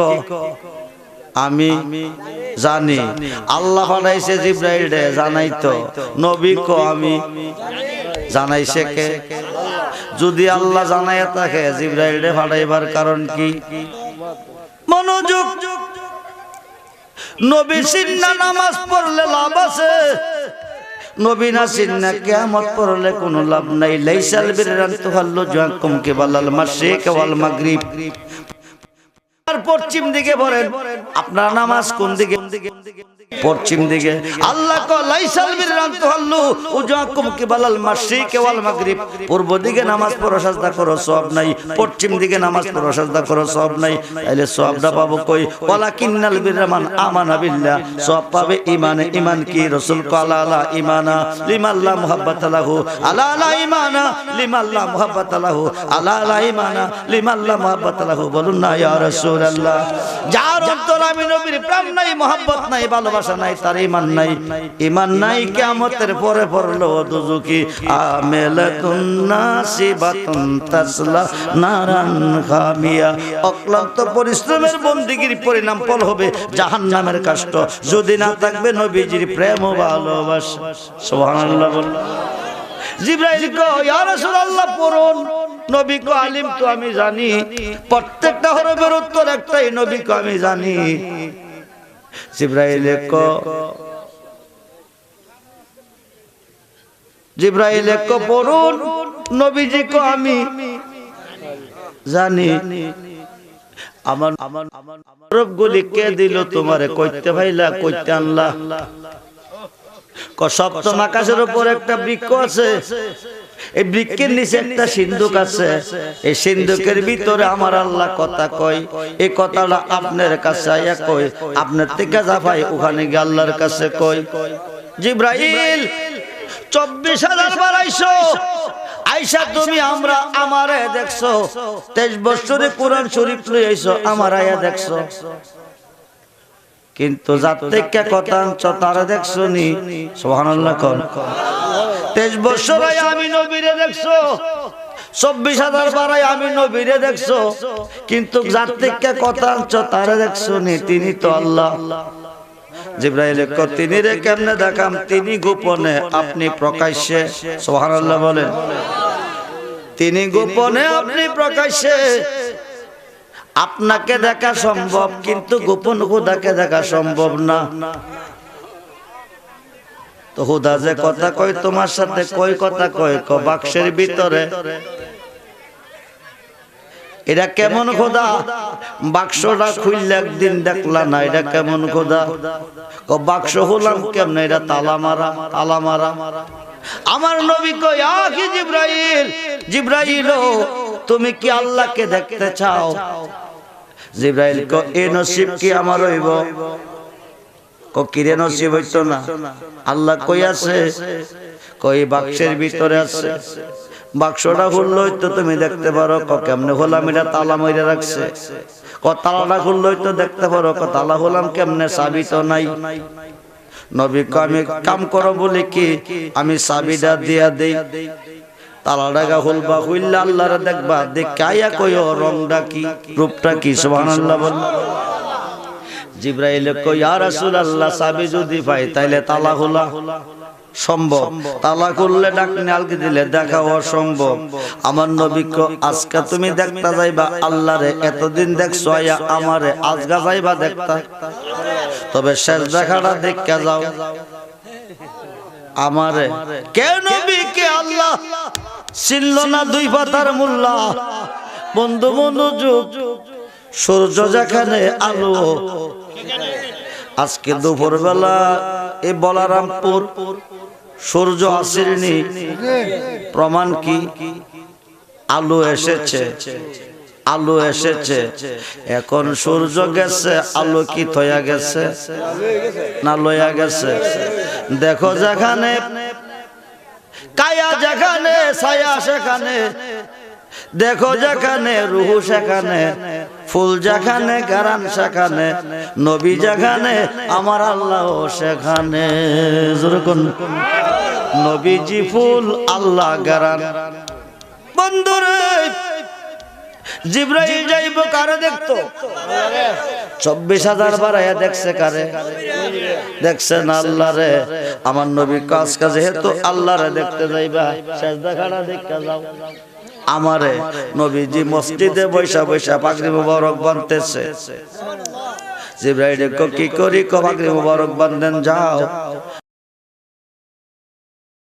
Speaker 1: আমি জানি। আল্লাহ পাঠাইছে জিবরাইলে জানাইতো, নবী ক আমি জানাইছে কে? যদি আল্লাহ জানাইয়া থাকে জিবরাইলে পাঠাইবার কারণ কি? মনোযোগ। নবী সিন্না নামাজ পড়লে লাভ আছে, নবী না সিন্না কিয়ামত পড়লে কোনো লাভ নাই। লাইসাল বিররান তুহাল্লু জুয়াকুম কিবালাল মাশরিক ওয়াল মাগরিব। আর পশ্চিম দিকে পড়েন, আপনার নামাজ কোন দিকে? পশ্চিম দিকে। আল্লাহ ক লাইসাল বিররান তুহাল্লু উজুকুম কিবালাল মাশরিক ওয়াল মাগরিব। পূর্ব দিকে নামাজ পড়ো সাজদা করো সওয়াব নাই, পশ্চিম দিকে নামাজ পড়ো সাজদা করো সওয়াব নাই। তাইলে সওয়াবটা পাবো কই? ওয়ালাকিন্নাল বিররা মান আমানা বিল্লাহ। সওয়াব পাবে ঈমানে। ঈমান কি? রাসূল ক আলা আলা ঈমানা লিমান লা মুহাব্বাতা লাহু, আলা আলা ঈমানা লিমান লা মুহাব্বাতা লাহু, আলা আলা ঈমানা লিমান লা মুহাব্বাতা লাহু। বলুন না ইয়া রাসূলুল্লাহ। যার অন্তরে আমি নবীর প্রেম নাই, মুহাব্বত নাই, ভালোবাসা নাই, তার ঈমান নাই। ঈমান নাই, কিয়ামতের পরে পড়লো দুজুকি। আমেলাতুন নাসিবাতুন তাসলা নারান খামিয়া। অক্লান্ত পরিশ্রমের বন্দিগির পরিণাম ফল হবে জাহান্নামের কষ্ট, যদি না থাকবে নবীজির প্রেম ও ভালোবাসা। সুবহানাল্লাহ বল। জিবরাইল কো ইয়া রাসূলুল্লাহ পড়ুন। নবী কো আলিম তো আমি জানি। প্রত্যেকটা হরফের উত্তর একটাই, নবী কো আমি জানি। জিবরাইল কো পড়ুন। নবীজি কো আমি জানি। আমার হরফগুলি কে দিল তোমারে? কইতে ভাইলা, কইতে আনলা? সপ্তম আকাশের উপর একটা বৃক্ষ আছে, এই বৃক্ষের নিচে একটা সিন্ধুক আছে। এই সিন্ধুকের ভিতরে আমার আল্লাহ কথা কয়। এই কথাটা আপনার কাছে আইয়া কয়, আপনার থেকে যা পাই ওখানে গিয়ে আল্লাহর কাছে কয়। জিবরাইল 24,000 বার আইছো, আইসা তুমি আমরা আমারে দেখছো। 23 বছরে কোরআন শরীফ লই আইছো, আমার আয়া দেখছো। কিন্তু যার থেকে কথা আনছো তারা দেখছো নি? সুবহানাল্লাহ কোন। 23 বছর আয় আমি নবীরে দেখছো, 24,000 বার আমি নবীরে দেখছো, কিন্তু যার থেকে কথা আনছো তারা দেখছো নি? তিনি তো আল্লাহ। জিবরাইল কো তিনি রে কেমনে দেখাম? তিনি গোপনে, আপনি প্রকাশ্যে। সুবহানাল্লাহ বলেন। তিনি গোপনে, আপনি প্রকাশ্যে। আপনাকে দেখা সম্ভব, কিন্তু গোপন খোদাকে দেখা সম্ভব না। তো খোদা যে কথা কয় তোমার সাথে, কই কথা কয়? ক বাক্সের ভিতরে। এটা কেমন খোদা? বাক্সটা খুললে একদিন দেখলা না, এটা কেমন খোদা? ক বাক্স হলাম কেমনে? এটা তালা মারা, তালা মারা। আমার নবী কয় আখি জিবরাইল, জিবরাইল তুমি কি আল্লাহকে দেখতে চাও? জিবরাইল কো এ নসিব কি আমার হইব? কো কিরে নসিব হইতো না? আল্লাহ কই আছে? কই বাক্সের ভিতরে আছে। বাক্সটা খুললে হইতো তুমি দেখতে পারো। ক কেমনে হলাম? এটা তালা মাইরা রাখছে। ক তালাটা খুললে হইতো দেখতে পারো। ক তালা হলাম কেমনে? চাবি তো নাই। নবী কয় আমি কাম করো বলে কি আমি চাবিটা দিয়া দেই, তালা ডাকা খুলবা, খুললে আল্লাহরে দেখবা, দেখাইয়া কইও রংটা কি রূপটা কি, সুবহানাল্লাহ বল। জিবরাইল কই ইয়া রাসূলুল্লাহ চাবি যদি পাই তাইলে তালা খোলা সম্ভব, তালা খুললে ডাকনি আলকে দিলে দেখা অসম্ভব। আমার নবী কো আজকে তুমি দেখতা যাইবা আল্লাহরে, এতদিন দেখছো আয়া আমারে, আজকা যাইবা দেখতা, তবে শেষ দেখাটা দেখা যাও আমারে। কে নবী কে আল্লাহ চিনল না দুই পাতার মোল্লা, বন্ধু মনোযোগ, সূর্য যেখানে আলো, আজকে দুপুর বেলা এই বলারামপুর সূর্য আসেনি, প্রমাণ কি? আলো এসেছে, আলো এসেছে, এখন সূর্য গেছে, আলোকিত হয়ে গেছে না লইয়া গেছে? দেখো যেখানে কায়া, যেখানে ছায়া সেখানে, দেখো যেখানে রূহ সেখানে, ফুল যেখানে গারান সেখানে, নবী যেখানে আমার আল্লাহ সেখানে। যেরকম নবীজি ফুল, আল্লাহ গারান। বন্ধুরে জিবরাইল যাইব কারে দেখতো? 24,000 বাড়াইয়া দেখছে কারে? দেখছে না আল্লাহরে। আমার নবী কাজ কাজে হেতু আল্লাহরে দেখতে যাইবা, শেষ দেখাটা দেখতে যাও আমারে। নবীজি মসজিদে বৈশা বৈশা পাগড়ি মুবারক বাঁধতেছে। জিবরাইল কি করি, পাগড়ি মুবারক বাঁধেন, যাও